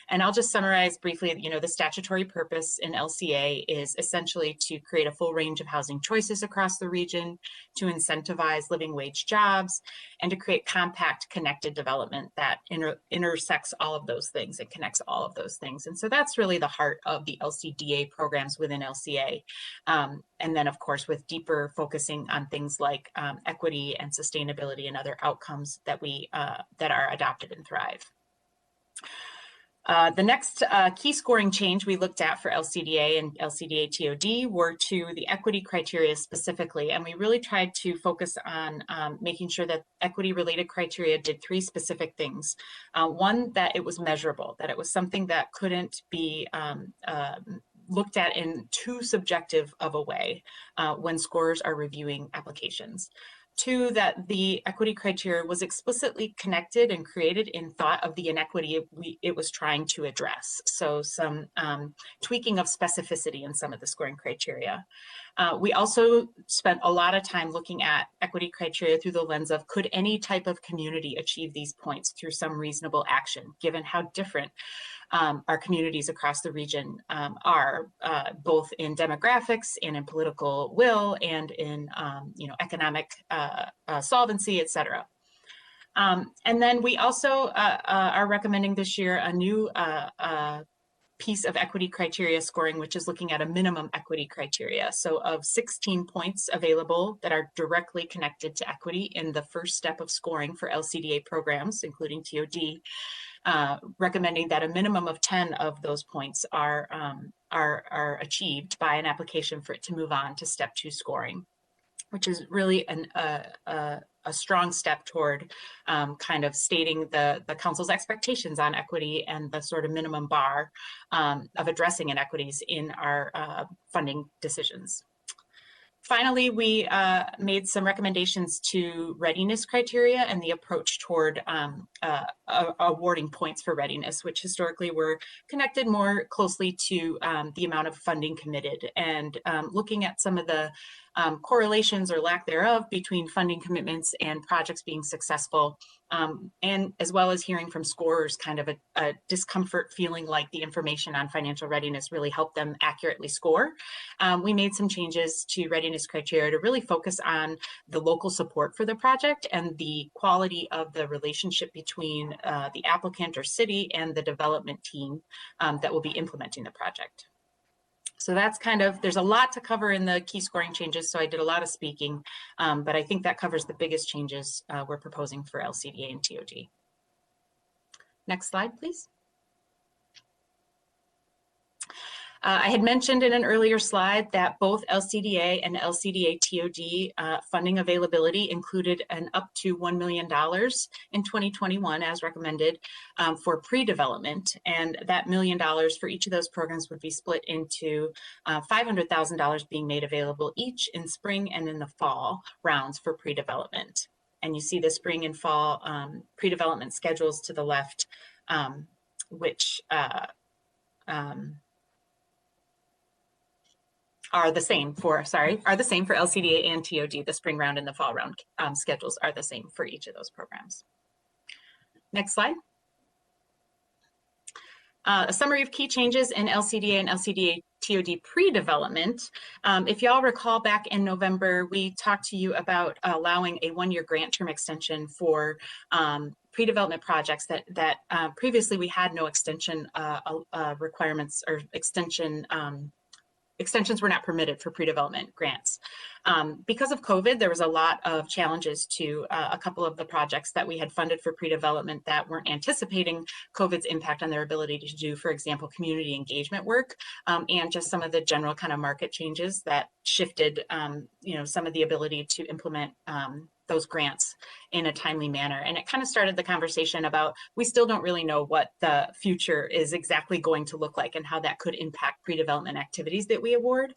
S9: And I'll just summarize briefly, the statutory purpose in LCA is essentially to create a full range of housing choices across the region, to incentivize living wage jobs, and to create compact, connected development that intersects all of those things and connects all of those things. And so that's really the heart of the LCDA programs within LCA. And then, of course, with deeper focusing on things like equity and sustainability and other outcomes that that are adopted in Thrive. The next key scoring change we looked at for LCDA and LCDA TOD were to the equity criteria specifically, and we really tried to focus on making sure that equity-related criteria did three specific things. One, that it was measurable, that it was something that couldn't be looked at in too subjective of a way when scorers are reviewing applications. Two, that the equity criteria was explicitly connected and created in thought of the inequity it was trying to address. So some tweaking of specificity in some of the scoring criteria. We also spent a lot of time looking at equity criteria through the lens of, could any type of community achieve these points through some reasonable action, given how different our communities across the region are, both in demographics and in political will and in economic solvency, et cetera. And then we also are recommending this year a new piece of equity criteria scoring, which is looking at a minimum equity criteria. So of 16 points available that are directly connected to equity in the first step of scoring for LCDA programs, including TOD, recommending that a minimum of 10 of those points are achieved by an application for it to move on to step 2 scoring, which is really a strong step toward kind of stating the council's expectations on equity and the sort of minimum bar of addressing inequities in our funding decisions. Finally, we made some recommendations to readiness criteria and the approach toward awarding points for readiness, which historically were connected more closely to the amount of funding committed, and looking at some of the correlations or lack thereof between funding commitments and projects being successful, and as well as hearing from scorers kind of a discomfort feeling like the information on financial readiness really helped them accurately score. We made some changes to readiness criteria to really focus on the local support for the project and the quality of the relationship between the applicant or city and the development team that will be implementing the project. So that's kind of, there's a lot to cover in the key scoring changes, so I did a lot of speaking, but I think that covers the biggest changes we're proposing for LCDA and TOD. Next slide, please. I had mentioned in an earlier slide that both LCDA and LCDA TOD funding availability included an up to $1 million in 2021 as recommended for pre-development, and that $1 million for each of those programs would be split into $500,000 being made available each in spring and in the fall rounds for pre-development. And you see the spring and fall pre-development schedules to the left, which are the same for LCDA and TOD. The spring round and the fall round schedules are the same for each of those programs. Next slide. A summary of key changes in LCDA and LCDA TOD pre-development. If y'all recall back in November, we talked to you about allowing a one-year grant term extension for pre-development projects that previously we had no extension requirements or extensions were not permitted for pre-development grants. Because of COVID, there was a lot of challenges to a couple of the projects that we had funded for pre-development that weren't anticipating COVID's impact on their ability to do, for example, community engagement work, and just some of the general kind of market changes that shifted, some of the ability to implement those grants in a timely manner. And it kind of started the conversation about, we still don't really know what the future is exactly going to look like and how that could impact pre-development activities that we award.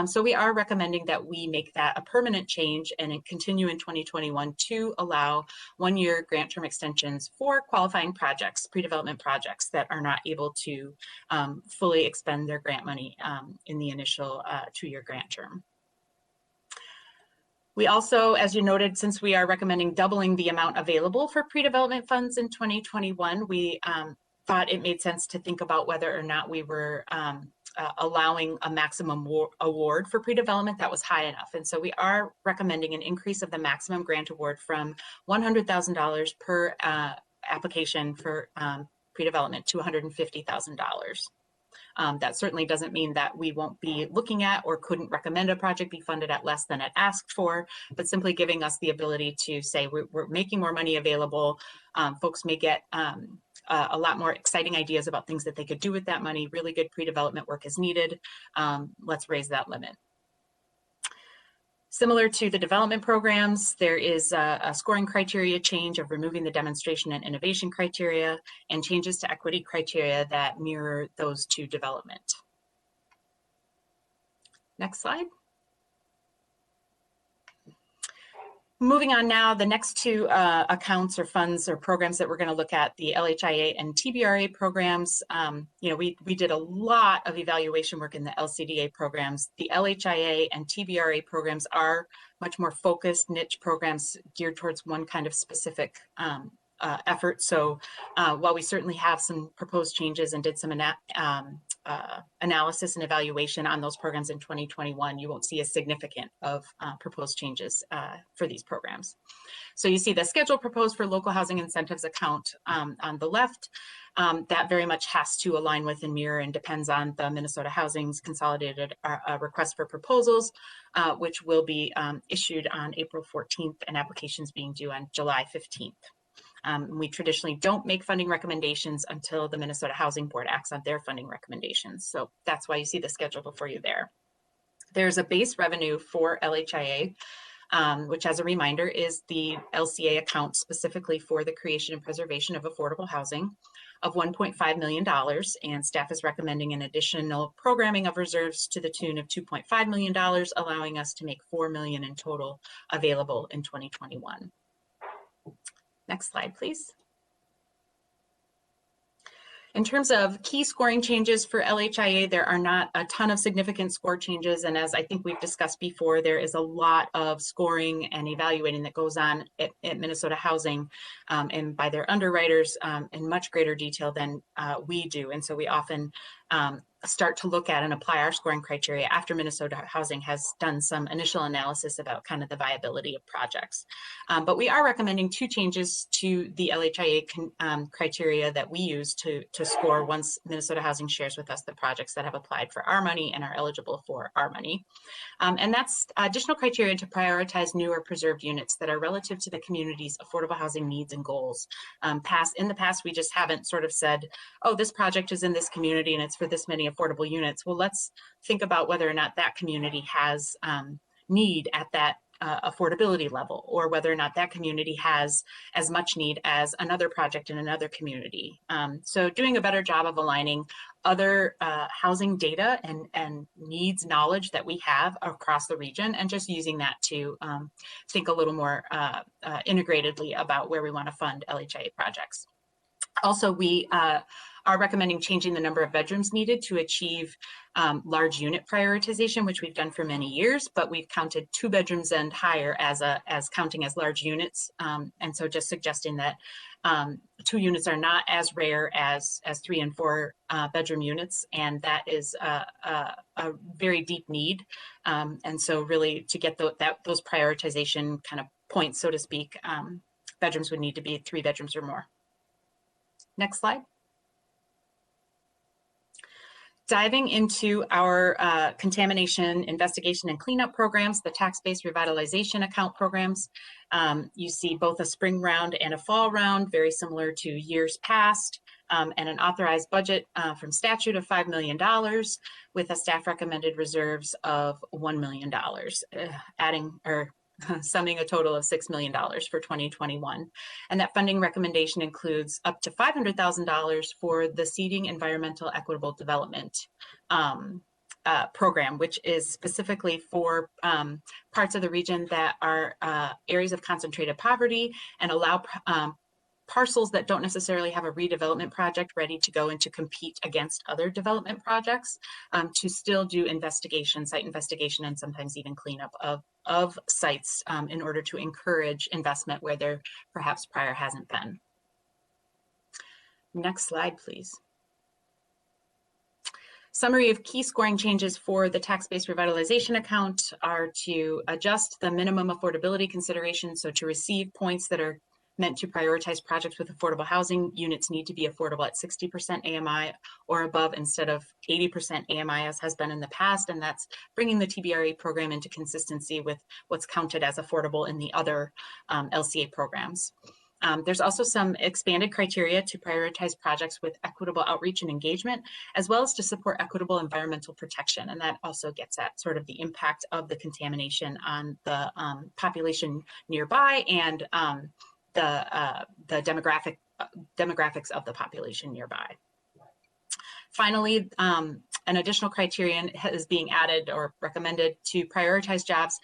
S9: So we are recommending that we make that a permanent change and continue in 2021 to allow one-year grant term extensions for qualifying projects, pre-development projects that are not able to fully expend their grant money in the initial two-year grant term. We also, as you noted, since we are recommending doubling the amount available for pre-development funds in 2021, we thought it made sense to think about whether or not we were allowing a maximum award for pre-development that was high enough. And so we are recommending an increase of the maximum grant award from $100,000 per application for pre-development to $150,000. That certainly doesn't mean that we won't be looking at or couldn't recommend a project be funded at less than it asked for, but simply giving us the ability to say we're making more money available. Folks may get a lot more exciting ideas about things that they could do with that money. Really good pre-development work is needed. Let's raise that limit. Similar to the development programs, there is a scoring criteria change of removing the demonstration and innovation criteria and changes to equity criteria that mirror those to development. Next slide. Moving on now, the next two accounts or funds or programs that we're going to look at, the LHIA and TBRA programs. We did a lot of evaluation work in the LCDA programs. The LHIA and TBRA programs are much more focused niche programs geared towards one kind of specific effort. So while we certainly have some proposed changes and did some analysis and evaluation on those programs in 2021, you won't see a significant of proposed changes for these programs. So you see the schedule proposed for local housing incentives account on the left. That very much has to align with and mirror and depends on the Minnesota Housing's consolidated request for proposals, which will be issued on April 14th and applications being due on July 15th. We traditionally don't make funding recommendations until the Minnesota Housing Board acts on their funding recommendations. So that's why you see the schedule before you there. There's a base revenue for LHIA which as a reminder is the LCA account specifically for the creation and preservation of affordable housing of $1.5 million, and staff is recommending an additional programming of reserves to the tune of $2.5 million, allowing us to make $4 million in total available in 2021. Next slide, please. In terms of key scoring changes for LHIA, there are not a ton of significant score changes. And as I think we've discussed before, there is a lot of scoring and evaluating that goes on at Minnesota Housing and by their underwriters in much greater detail than we do. And so we often start to look at and apply our scoring criteria after Minnesota Housing has done some initial analysis about kind of the viability of projects. But we are recommending 2 changes to the LHIA criteria that we use to score once Minnesota Housing shares with us the projects that have applied for our money and are eligible for our money. And that's additional criteria to prioritize new or preserved units that are relative to the community's affordable housing needs and goals. In the past, we just haven't sort of said, oh, this project is in this community and it's for this many affordable units. Well, let's think about whether or not that community has need at that affordability level, or whether or not that community has as much need as another project in another community. So doing a better job of aligning other housing data and needs knowledge that we have across the region, and just using that to think a little more integratedly about where we want to fund LHIA projects. Also, we are recommending changing the number of bedrooms needed to achieve large unit prioritization, which we've done for many years, but we've counted 2 bedrooms and higher as counting as large units. And so just suggesting that 2 units are not as rare as 3 and 4 bedroom units, and that is a very deep need. And so really to get those prioritization kind of points, so to speak, bedrooms would need to be 3 bedrooms or more. Next slide. Diving into our contamination investigation and cleanup programs, the tax-based revitalization account programs. You see both a spring round and a fall round, very similar to years past, and an authorized budget from statute of $5 million with a staff recommended reserves of $1 million, summing a total of $6 million for 2021. And that funding recommendation includes up to $500,000 for the Seeding Environmental Equitable Development program, which is specifically for parts of the region that are areas of concentrated poverty and allow parcels that don't necessarily have a redevelopment project ready to go and to compete against other development projects to still do site investigation, and sometimes even cleanup of sites in order to encourage investment where there perhaps prior hasn't been. Next slide, please. Summary of key scoring changes for the tax-based revitalization account are to adjust the minimum affordability consideration. So to receive points that are meant to prioritize projects with affordable housing, units need to be affordable at 60% AMI or above instead of 80% AMI as has been in the past. And that's bringing the TBRE program into consistency with what's counted as affordable in the other LCA programs. There's also some expanded criteria to prioritize projects with equitable outreach and engagement, as well as to support equitable environmental protection. And that also gets at sort of the impact of the contamination on the population nearby and the demographics of the population nearby. Finally, an additional criterion is being added or recommended to prioritize jobs,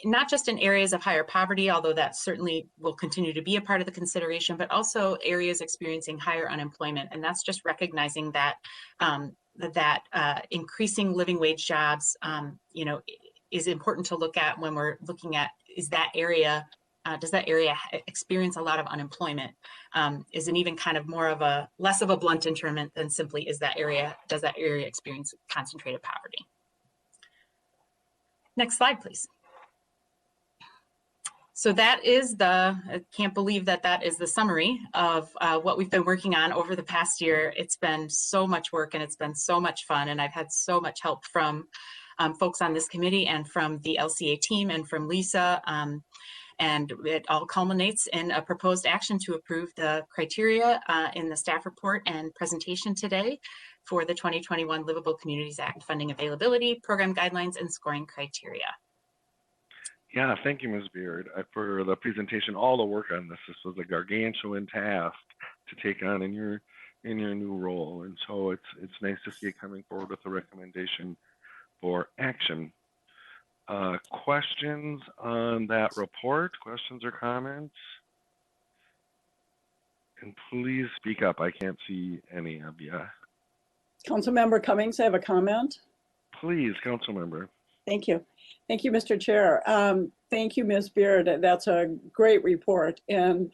S9: not just in areas of higher poverty, although that certainly will continue to be a part of the consideration, but also areas experiencing higher unemployment. And that's just recognizing that increasing living wage jobs, is important to look at when we're looking at, does that area experience a lot of unemployment? Is it even kind of less of a blunt instrument than simply does that area experience concentrated poverty? Next slide, please. So that is I can't believe that is the summary of what we've been working on over the past year. It's been so much work and it's been so much fun, and I've had so much help from folks on this committee and from the LCA team and from Lisa. And it all culminates in a proposed action to approve the criteria in the staff report and presentation today for the 2021 Livable Communities Act funding availability, program guidelines, and scoring criteria.
S1: Yeah, thank you, Ms. Beard, for the presentation, all the work on this. This was a gargantuan task to take on in your new role, and so it's nice to see it coming forward with a recommendation for action. Questions on that report? Questions or comments? And please speak up. I can't see any of you.
S8: Councilmember Cummings, I have a comment.
S1: Please, council member.
S8: Thank you. Thank you, Mr. Chair. Thank you, Ms. Beard. That's a great report. And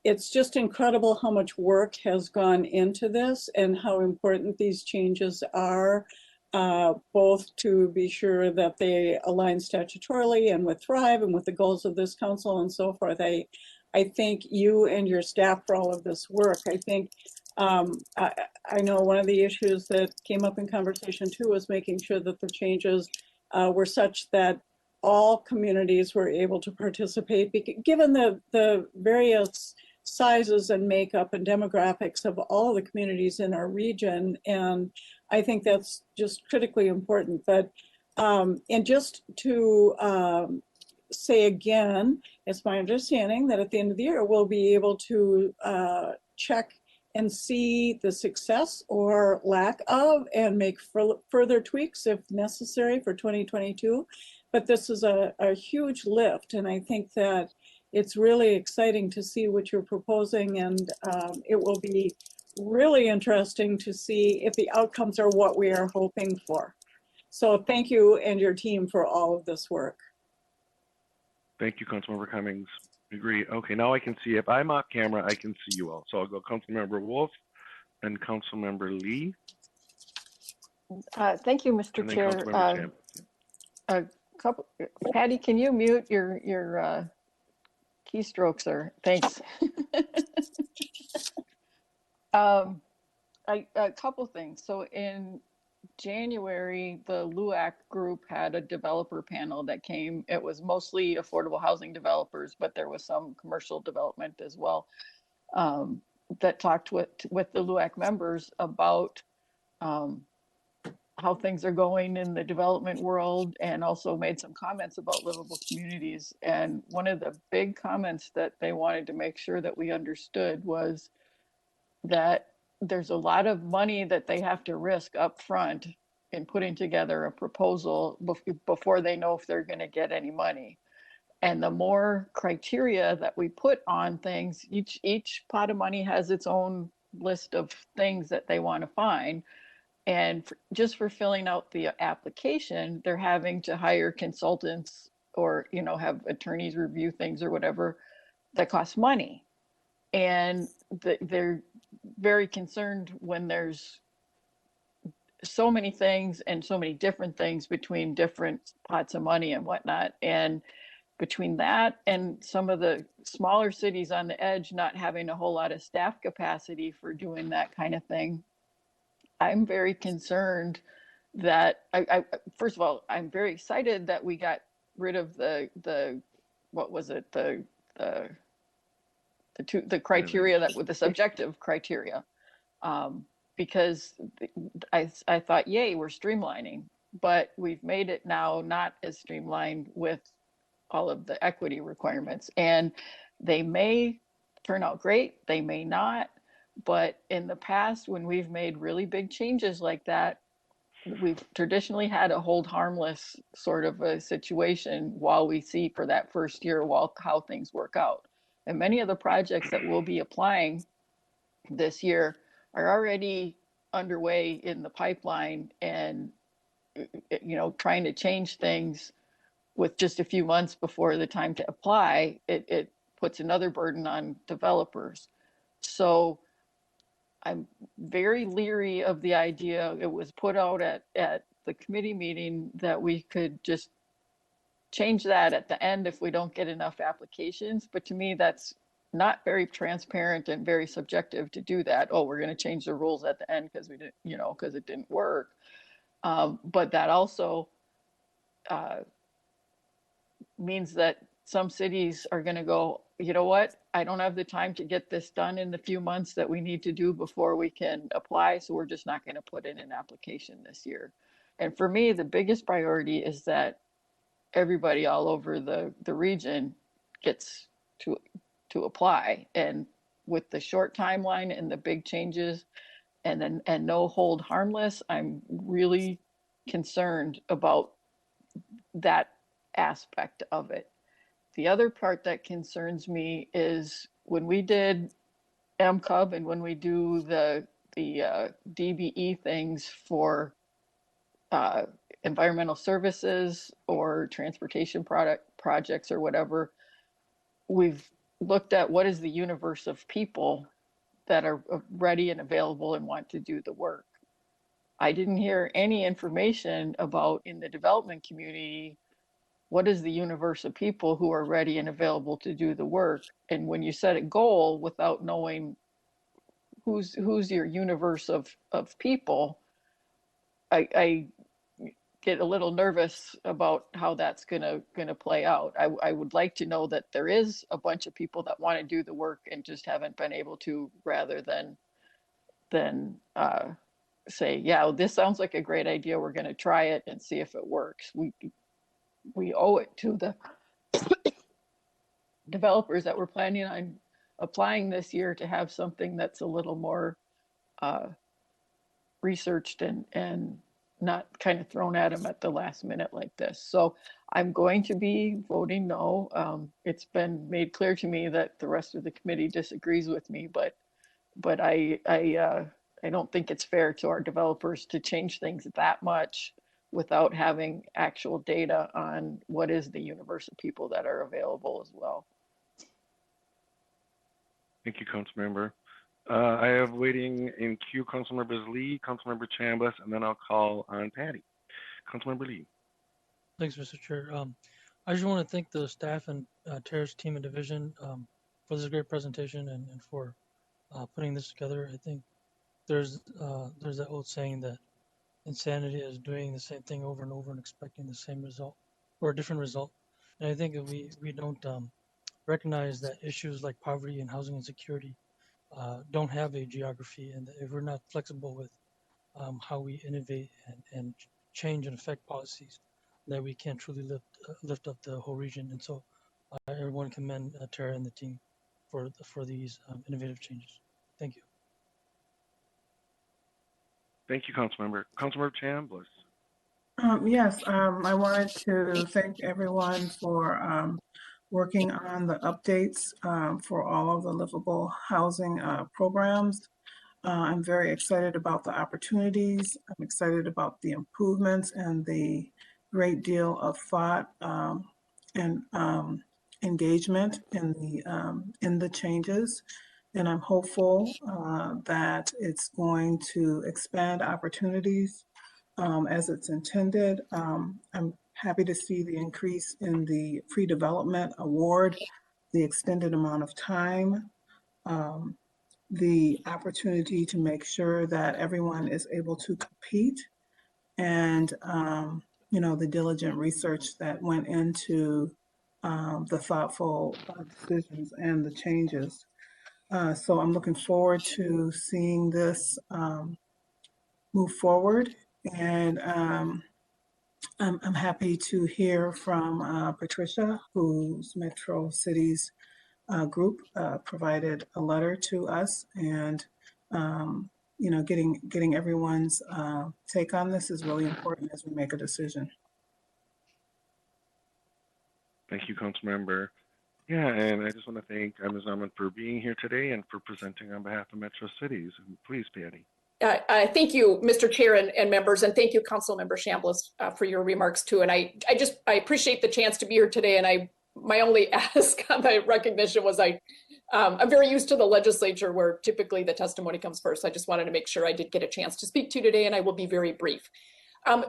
S8: it's just incredible how much work has gone into this and how important these changes are, both to be sure that they align statutorily and with Thrive and with the goals of this council and so forth. I thank you and your staff for all of this work. I think I know one of the issues that came up in conversation too was making sure that the changes were such that all communities were able to participate, given the various sizes and makeup and demographics of all of the communities in our region. And I think that's just critically important. But and just to say again, it's my understanding that at the end of the year, we'll be able to check and see the success or lack of and make further tweaks if necessary for 2022. But this is a huge lift, and I think that it's really exciting to see what you're proposing, and it will be really interesting to see if the outcomes are what we are hoping for. So thank you and your team for all of this work.
S1: Thank you, Councilmember Cummings. Agree. Okay, now I can see. If I'm off camera, I can see you all. So I'll go Councilmember Wolf and Councilmember Lee.
S10: Thank you, Mr.
S1: And then
S10: Chair.
S1: Councilmember Champ.
S10: Patty, can you mute your keystrokes there? Thanks. A couple things. So in January, the LUAC group had a developer panel that came. It was mostly affordable housing developers, but there was some commercial development as well, that talked with the LUAC members about how things are going in the development world, and also made some comments about livable communities. And one of the big comments that they wanted to make sure that we understood was that there's a lot of money that they have to risk up front in putting together a proposal before they know if they're going to get any money. And the more criteria that we put on things, each pot of money has its own list of things that they want to find. And just for filling out the application, they're having to hire consultants or, have attorneys review things or whatever that costs money. And they're very concerned when there's so many things and so many different things between different pots of money and whatnot. And between that and some of the smaller cities on the edge not having a whole lot of staff capacity for doing that kind of thing, I'm very concerned that first of all, I'm very excited that we got rid of the what was it, the criteria that with the subjective criteria, because I thought, yay, we're streamlining, but we've made it now not as streamlined with all of the equity requirements, and they may turn out great, they may not. But in the past, when we've made really big changes like that, we've traditionally had a hold harmless sort of a situation while we see for that first year how things work out. And many of the projects that we'll be applying this year are already underway in the pipeline, and trying to change things with just a few months before the time to apply, it puts another burden on developers. So I'm very leery of the idea. It was put out at the committee meeting that we could just change that at the end if we don't get enough applications. But to me, that's not very transparent and very subjective to do that. Oh, we're going to change the rules at the end because we didn't, because it didn't work. But that also means that some cities are going to go, you know what, I don't have the time to get this done in the few months that we need to do before we can apply. So we're just not going to put in an application this year. And for me, the biggest priority is that everybody all over the region gets to apply. And with the short timeline and the big changes and no hold harmless, I'm really concerned about that aspect of it. The other part that concerns me is when we did MCUB and when we do the DBE things for environmental services or transportation projects or whatever, we've looked at what is the universe of people that are ready and available and want to do the work. I didn't hear any information about in the development community, what is the universe of people who are ready and available to do the work? And when you set a goal without knowing who's your universe of people, I get a little nervous about how that's gonna play out. I would like to know that there is a bunch of people that want to do the work and just haven't been able to, rather than say, yeah, this sounds like a great idea. We're going to try it and see if it works. We owe it to the developers that we're planning on applying this year to have something that's a little more researched and not kind of thrown at them at the last minute like this. So I'm going to be voting no. It's been made clear to me that the rest of the committee disagrees with me, but I don't think it's fair to our developers to change things that much without having actual data on what is the universe of people that are available as well.
S1: Thank you, Councilmember. I have waiting in queue Councilmembers Lee, Councilmember Chambliss, and then I'll call on Patty. Councilmember Lee.
S11: Thanks, Mr. Chair. I just want to thank the staff and Tara's team and division for this great presentation and for putting this together. I think there's that old saying that insanity is doing the same thing over and over and expecting the same result or a different result. And I think if we don't recognize that issues like poverty and housing insecurity don't have a geography, and if we're not flexible with how we innovate and change and affect policies, that we can truly lift up the whole region. And so I want to commend Tara and the team for these innovative changes. Thank you.
S1: Thank you, Councilmember. Councilmember Chambliss.
S12: Yes, I wanted to thank everyone for working on the updates for all of the livable housing programs. I'm very excited about the opportunities. I'm excited about the improvements and the great deal of thought and engagement in the changes. And I'm hopeful that it's going to expand opportunities as it's intended. I'm happy to see the increase in the pre-development award, the extended amount of time, the opportunity to make sure that everyone is able to compete, and the diligent research that went into the thoughtful decisions and the changes. So I'm looking forward to seeing this move forward, and I'm happy to hear from Patricia, whose Metro Cities group provided a letter to us, and getting everyone's take on this is really important as we make a decision.
S1: Thank you, Councilmember. Yeah, and I just want to thank Ms. Ahmed for being here today and for presenting on behalf of Metro Cities. And please, Patty.
S13: Thank you, Mr. Chair and members, and thank you, Councilmember Chambliss, for your remarks too. And I appreciate the chance to be here today. And my only ask on my recognition was I'm very used to the legislature where typically the testimony comes first. I just wanted to make sure I did get a chance to speak to you today, and I will be very brief.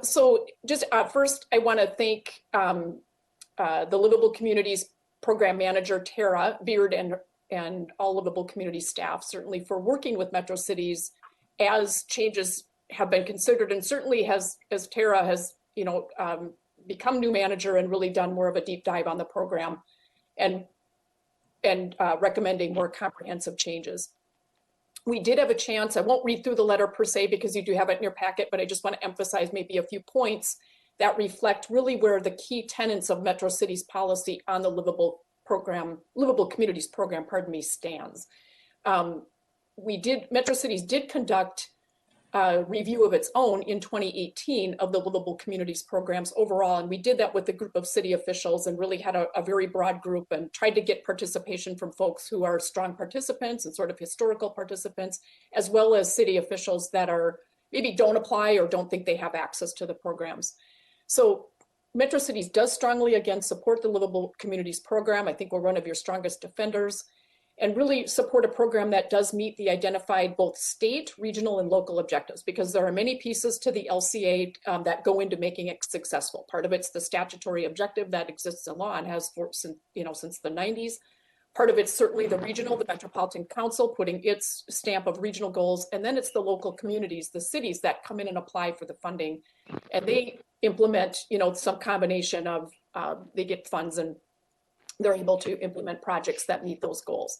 S13: So just first, I want to thank the Livable Communities Program Manager, Tara Beard, and all Livable Community staff, certainly for working with Metro Cities as changes have been considered, and certainly as Tara has become new manager and really done more of a deep dive on the program and recommending more comprehensive changes. We did have a chance, I won't read through the letter per se because you do have it in your packet, but I just want to emphasize maybe a few points that reflect really where the key tenets of Metro City's policy on the livable communities program, stands. Metro Cities did conduct a review of its own in 2018 of the livable communities programs overall. And we did that with a group of city officials and really had a very broad group and tried to get participation from folks who are strong participants and sort of historical participants, as well as city officials that are maybe don't apply or don't think they have access to the programs. So Metro Cities does strongly, again, support the livable communities program. I think we're one of your strongest defenders, and really support a program that does meet the identified both state, regional, and local objectives, because there are many pieces to the LCA that go into making it successful. Part of it's the statutory objective that exists in law and has since the 90s. Part of it's certainly the regional, the Metropolitan Council putting its stamp of regional goals, and then it's the local communities, the cities that come in and apply for the funding, and they implement, some combination of they get funds and they're able to implement projects that meet those goals.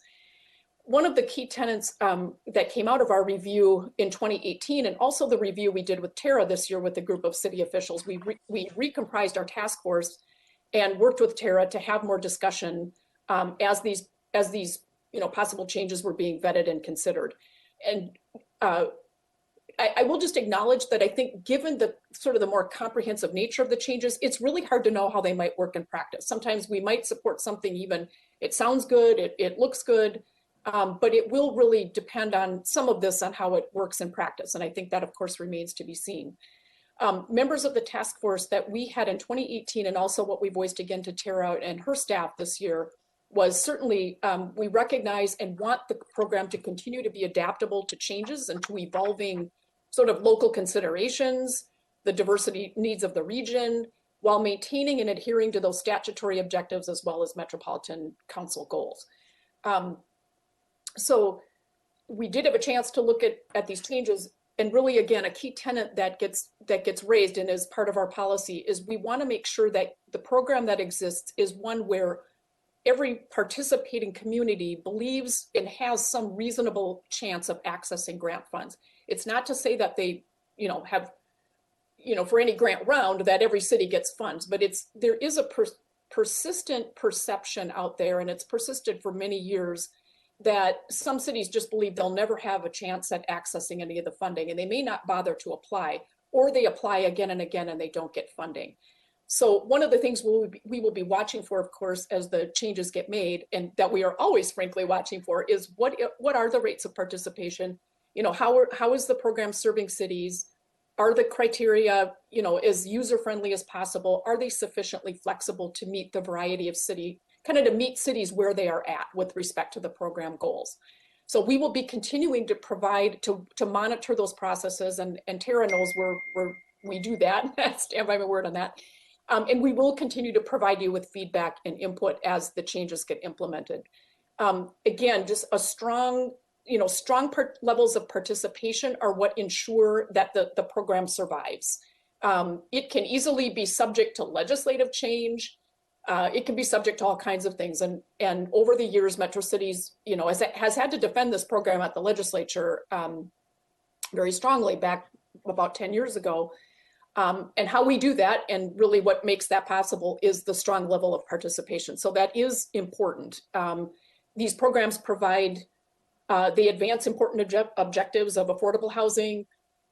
S13: One of the key tenets that came out of our review in 2018, and also the review we did with Tara this year with a group of city officials, we recomprised our task force and worked with Tara to have more discussion as these possible changes were being vetted and considered. And I will just acknowledge that I think given the sort of the more comprehensive nature of the changes, it's really hard to know how they might work in practice. Sometimes we might support something even, it sounds good, it looks good, but it will really depend on some of this on how it works in practice. And I think that of course remains to be seen. Members of the task force that we had in 2018 and also what we voiced again to Tara and her staff this year was certainly we recognize and want the program to continue to be adaptable to changes and to evolving sort of local considerations, the diversity needs of the region, while maintaining and adhering to those statutory objectives as well as Metropolitan Council goals. So we did have a chance to look at these changes, and really, again, a key tenet that gets raised and is part of our policy is we want to make sure that the program that exists is one where every participating community believes and has some reasonable chance of accessing grant funds. It's not to say that they, have, for any grant round that every city gets funds, but there is a persistent perception out there, and it's persisted for many years, that some cities just believe they'll never have a chance at accessing any of the funding, and they may not bother to apply, or they apply again and again and they don't get funding. So one of the things we will be watching for, of course, as the changes get made, and that we are always frankly watching for, is what are the rates of participation? How is the program serving cities? Are the criteria, as user-friendly as possible? Are they sufficiently flexible to meet the variety of to meet cities where they are at with respect to the program goals? So we will be continuing to provide, to monitor those processes, and Tara knows we do that, stand by my word on that. And we will continue to provide you with feedback and input as the changes get implemented. Again, just a strong levels of participation are what ensure that the program survives. It can easily be subject to legislative change. It can be subject to all kinds of things. And over the years, Metro Cities, has had to defend this program at the legislature very strongly back about 10 years ago. And how we do that, and really what makes that possible, is the strong level of participation. So that is important. These programs provide, they advance important objectives of affordable housing,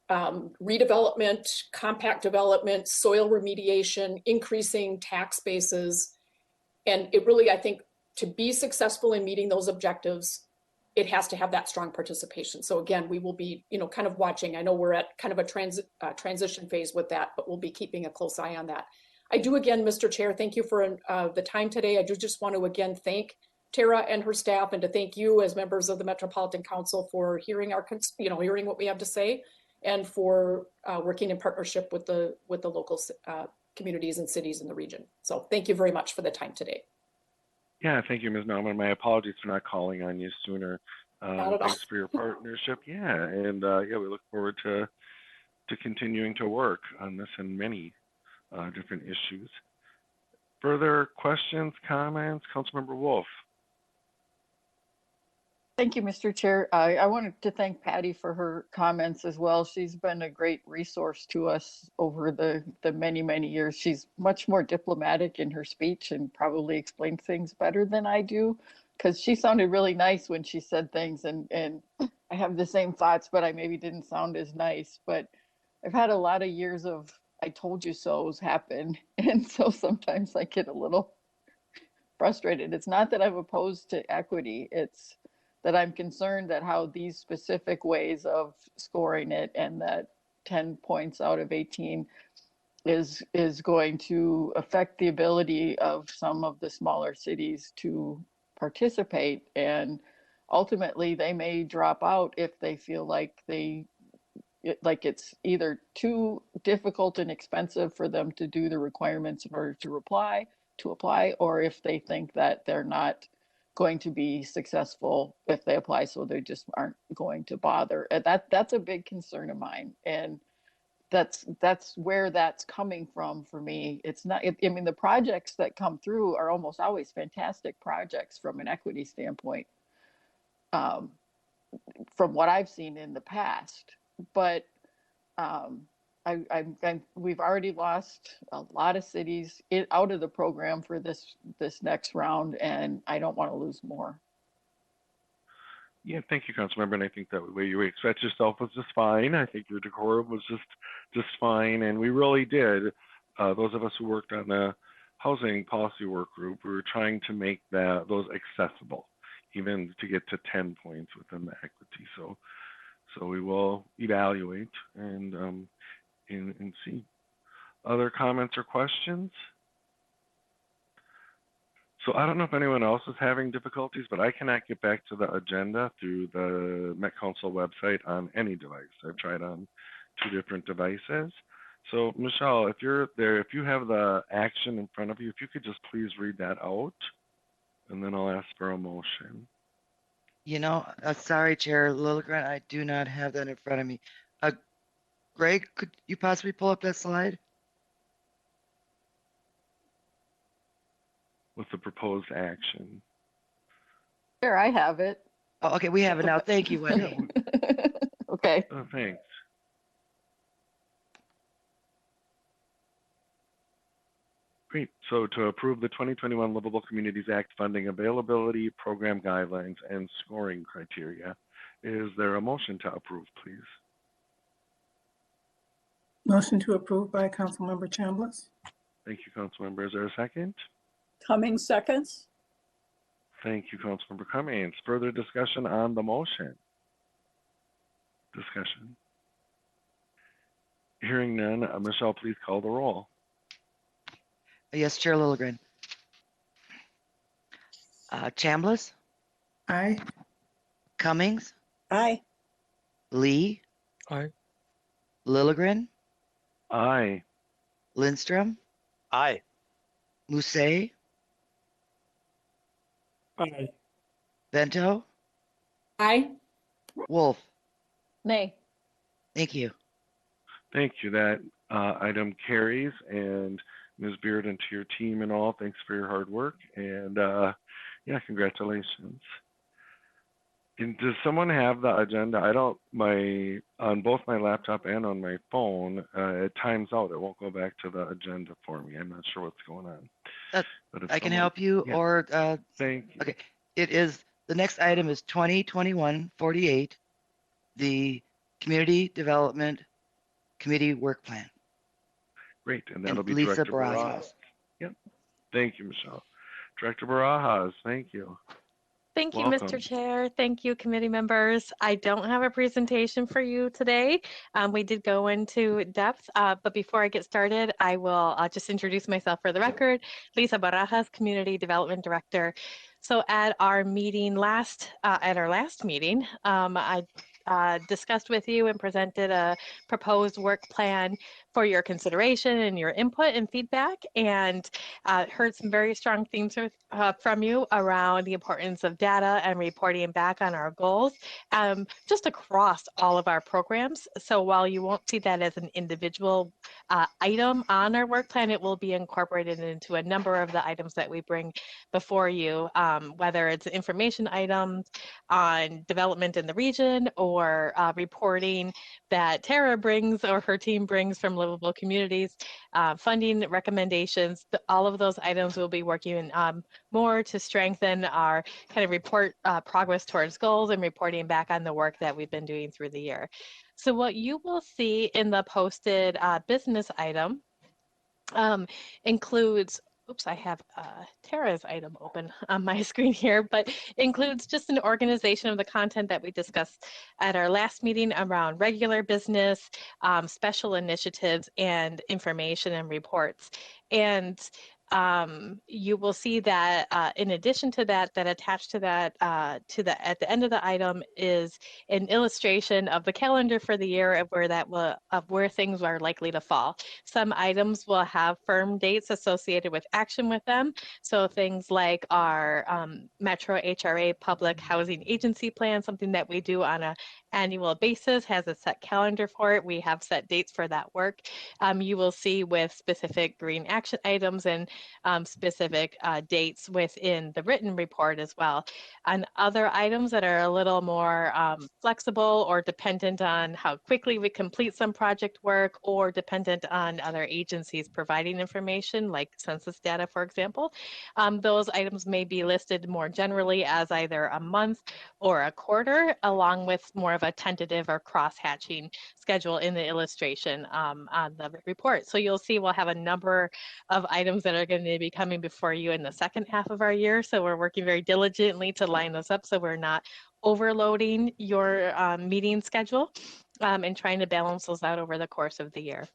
S13: redevelopment, compact development, soil remediation, increasing tax bases. And it really, I think, to be successful in meeting those objectives, it has to have that strong participation. So again, we will be, kind of watching. I know we're at kind of a transition phase with that, but we'll be keeping a close eye on that. I do, again, Mr. Chair, thank you for the time today. I do just want to again thank Tara and her staff, and to thank you as members of the Metropolitan Council for hearing hearing what we have to say, and for working in partnership with the local communities and cities in the region. So thank you very much for the time today.
S1: Yeah, thank you, Ms. Nauman. My apologies for not calling on you sooner. Thanks for your partnership. Yeah, and we look forward to continuing to work on this and many different issues. Further questions, comments? Councilmember Wolf.
S10: Thank you, Mr. Chair. I wanted to thank Patty for her comments as well. She's been a great resource to us over the many, many years. She's much more diplomatic in her speech and probably explains things better than I do, because she sounded really nice when she said things, and I have the same thoughts, but I maybe didn't sound as nice. But I've had a lot of years of I told you so's happen, and so sometimes I get a little frustrated. It's not that I'm opposed to equity, it's that I'm concerned that how these specific ways of scoring it, and that 10 points out of 18 is going to affect the ability of some of the smaller cities to participate, and ultimately they may drop out if they feel like it's either too difficult and expensive for them to do the requirements in order to apply, or if they think that they're not going to be successful if they apply, so they just aren't going to bother. And that's a big concern of mine, and that's where that's coming from for me. It's not, I mean, the projects that come through are almost always fantastic projects from an equity standpoint, from what I've seen in the past. But we've already lost a lot of cities out of the program for this next round, and I don't want to lose more.
S1: Yeah, thank you, Councilmember. And I think that the way you expressed yourself was just fine. I think your decorum was just fine, and we really did. Those of us who worked on the housing policy work group, we were trying to make those accessible, even to get to 10 points within the equity. So we will evaluate and see. Other comments or questions? So I don't know if anyone else is having difficulties, but I cannot get back to the agenda through the Met Council website on any device. I've tried on 2 different devices. So Michelle, if you're there, if you have the action in front of you, if you could just please read that out, and then I'll ask for a motion.
S2: You know, sorry, Chair Lilligren, I do not have that in front of me. Greg, could you possibly pull up that slide?
S1: With the proposed action.
S10: Sure, I have it.
S2: Oh, okay, we have it now. Thank you, Wendy.
S10: Okay.
S1: Oh, thanks. Great. So to approve the 2021 Livable Communities Act funding availability, program guidelines, and scoring criteria, is there a motion to approve, please?
S12: Motion to approve by Councilmember Chambliss.
S1: Thank you, Councilmember. Is there a second?
S8: Cummings seconds.
S1: Thank you, Councilmember Cummings. Further discussion on the motion? Discussion. Hearing none, Michelle, please call the roll.
S2: Yes, Chair Lilligren. Chambliss,
S12: Aye.
S2: Cummings,
S8: Aye.
S2: Lee,
S11: Aye.
S2: Lilligren,
S1: Aye.
S2: Lindstrom,
S14: Aye.
S2: Musse,
S5: Aye.
S2: Vento,
S3: Aye.
S2: Wolf.
S10: Nay.
S2: Thank you.
S1: Thank you. That item carries. And Ms. Beard, and to your team and all, thanks for your hard work. And yeah, congratulations. And does someone have the agenda? I don't, on both my laptop and on my phone, it times out. It won't go back to the agenda for me. I'm not sure what's going on. But if
S2: I can
S1: someone-
S2: help you,
S1: yeah.
S2: or
S1: Thank you.
S2: okay. It is, the next item is 2021-48, the Community Development Committee Work Plan.
S1: Great, and that'll be
S2: Lisa
S1: Director
S2: Barajas.
S1: Barajas. Yep. Thank you, Michelle. Director Barajas, thank you.
S15: Thank you,
S1: Welcome.
S15: Mr. Chair. Thank you, committee members. I don't have a presentation for you today. We did go into depth, but before I get started, I will just introduce myself for the record. Lisa Barajas, Community Development Director. So at our meeting at our last meeting, I discussed with you and presented a proposed work plan for your consideration and your input and feedback, and heard some very strong themes from you around the importance of data and reporting back on our goals, just across all of our programs. So while you won't see that as an individual item on our work plan, it will be incorporated into a number of the items that we bring before you, whether it's information items on development in the region or reporting that Tara brings or her team brings from livable communities, funding recommendations. All of those items will be working more to strengthen our kind of report progress towards goals and reporting back on the work that we've been doing through the year. So what you will see in the posted business item includes, oops, I have Tara's item open on my screen here, but includes just an organization of the content that we discussed at our last meeting around regular business, special initiatives, and information and reports. And you will see that in addition to that, attached to that, at the end of the item is an illustration of the calendar for the year of where things are likely to fall. Some items will have firm dates associated with action with them. So things like our Metro HRA Public Housing Agency Plan, something that we do on an annual basis, has a set calendar for it. We have set dates for that work. You will see with specific green action items and specific dates within the written report as well. On other items that are a little more flexible or dependent on how quickly we complete some project work or dependent on other agencies providing information like census data, for example, those items may be listed more generally as either a month or a quarter, along with more of a tentative or cross-hatching schedule in the illustration on the report. So you'll see we'll have a number of items that are going to be coming before you in the second half of our year. So we're working very diligently to line those up so we're not overloading your meeting schedule and trying to balance those out over the course of the year.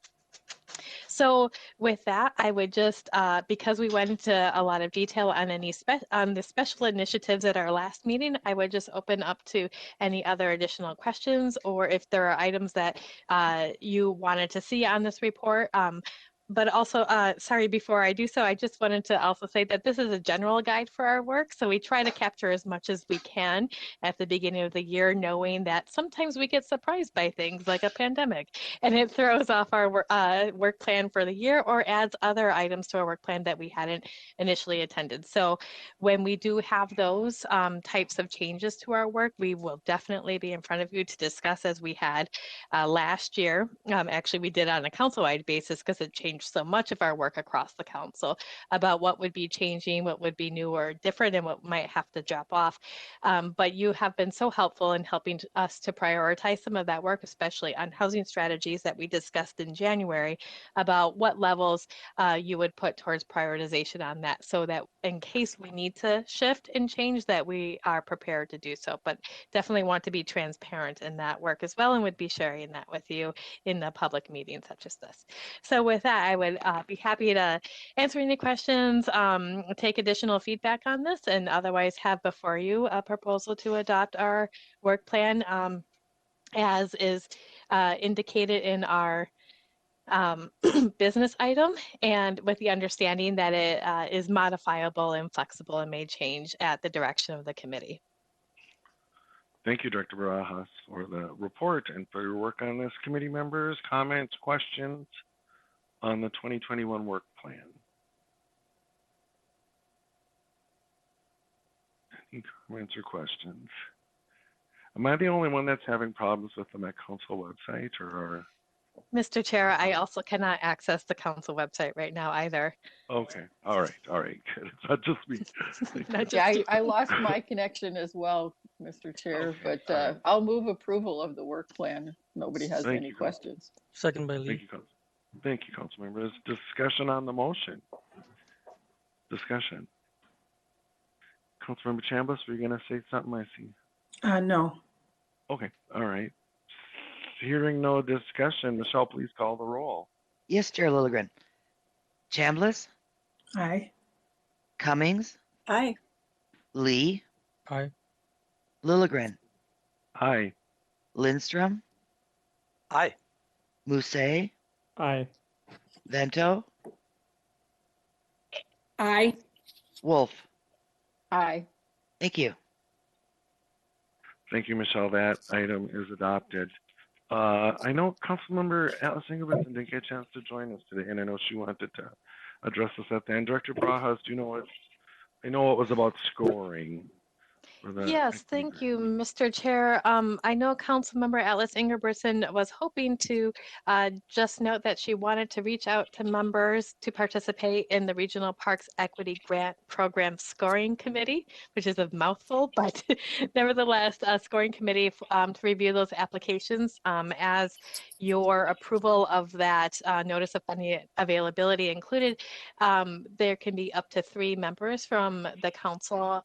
S15: So with that, I would just, because we went into a lot of detail on on the special initiatives at our last meeting, I would just open up to any other additional questions, or if there are items that you wanted to see on this report. But also, sorry, before I do so, I just wanted to also say that this is a general guide for our work. So we try to capture as much as we can at the beginning of the year, knowing that sometimes we get surprised by things like a pandemic, and it throws off our work plan for the year or adds other items to our work plan that we hadn't initially attended. So when we do have those types of changes to our work, we will definitely be in front of you to discuss, as we had last year. Actually, we did on a council-wide basis because it changed so much of our work across the council about what would be changing, what would be new or different, and what might have to drop off. But you have been so helpful in helping us to prioritize some of that work, especially on housing strategies that we discussed in January, about what levels you would put towards prioritization on that, so that in case we need to shift and change, that we are prepared to do so. But definitely want to be transparent in that work as well, and would be sharing that with you in the public meetings such as this. So with that, I would be happy to answer any questions, take additional feedback on this, and otherwise have before you a proposal to adopt our work plan as is indicated in our business item, and with the understanding that it is modifiable and flexible and may change at the direction of the committee.
S1: Thank you, Director Barajas, for the report and for your work on this. Committee members, comments, questions on the 2021 work plan? Any comments or questions? Am I the only one that's having problems with the Met Council website, or?
S15: Mr. Chair, I also cannot access the council website right now either.
S1: Okay, all right, good. It's not just me.
S10: Yeah, I lost my connection as well, Mr. Chair,
S1: Okay,
S10: but I'll move approval of the work plan if nobody has
S1: Thank
S10: any
S1: you,
S10: questions.
S11: Second by Lee.
S1: Thank you, Thank you, council members. Discussion on the motion. Discussion. Councilmember Chambliss, were you going to say something? I see.
S12: No.
S1: Okay, all right. Hearing no discussion, Michelle, please call the roll.
S2: Yes, Chair Lilligren. Chambliss,
S12: Aye.
S2: Cummings,
S8: Aye.
S2: Lee,
S11: Aye.
S2: Lilligren,
S1: Aye.
S2: Lindstrom,
S14: Aye.
S2: Mousset,
S14: Aye.
S2: Vento,
S3: Aye.
S2: Wolf.
S10: Aye.
S2: Thank you.
S1: Thank you, Michelle. That item is adopted. I know Councilmember Alice Ingebrigtsen didn't get a chance to join us today, and I know she wanted to address us at the end. Director Barajas, do you know what? I know it was about scoring.
S15: Yes, thank you, Mr. Chair. I know Councilmember Alice Ingebrigtsen was hoping to just note that she wanted to reach out to members to participate in the Regional Parks Equity Grant Program Scoring Committee, which is a mouthful, but nevertheless, a scoring committee to review those applications. As your approval of that notice of funding availability included, there can be up to 3 members from the council,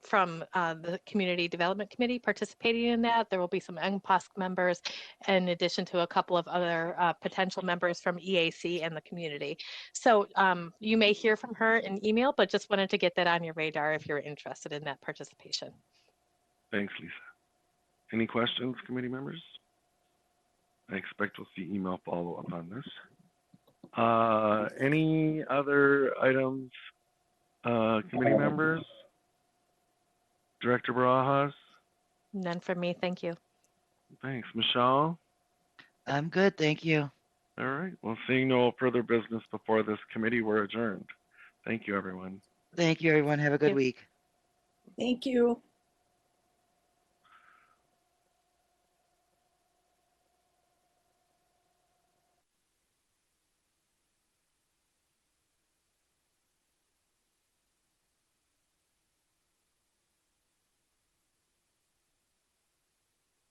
S15: from the Community Development Committee participating in that. There will be some MPOSC members in addition to a couple of other potential members from EAC and the community. So you may hear from her in email, but just wanted to get that on your radar if you're interested in that participation.
S1: Thanks, Lisa. Any questions, committee members? I expect we'll see email follow-up on this. Any other items, committee members? Director Barajas?
S15: None for me, thank you.
S1: Thanks. Michelle?
S2: I'm good, thank you.
S1: All right. Well, seeing no further business before this committee, we're adjourned. Thank you, everyone.
S2: Thank you, everyone. Have a good week.
S8: Thank you.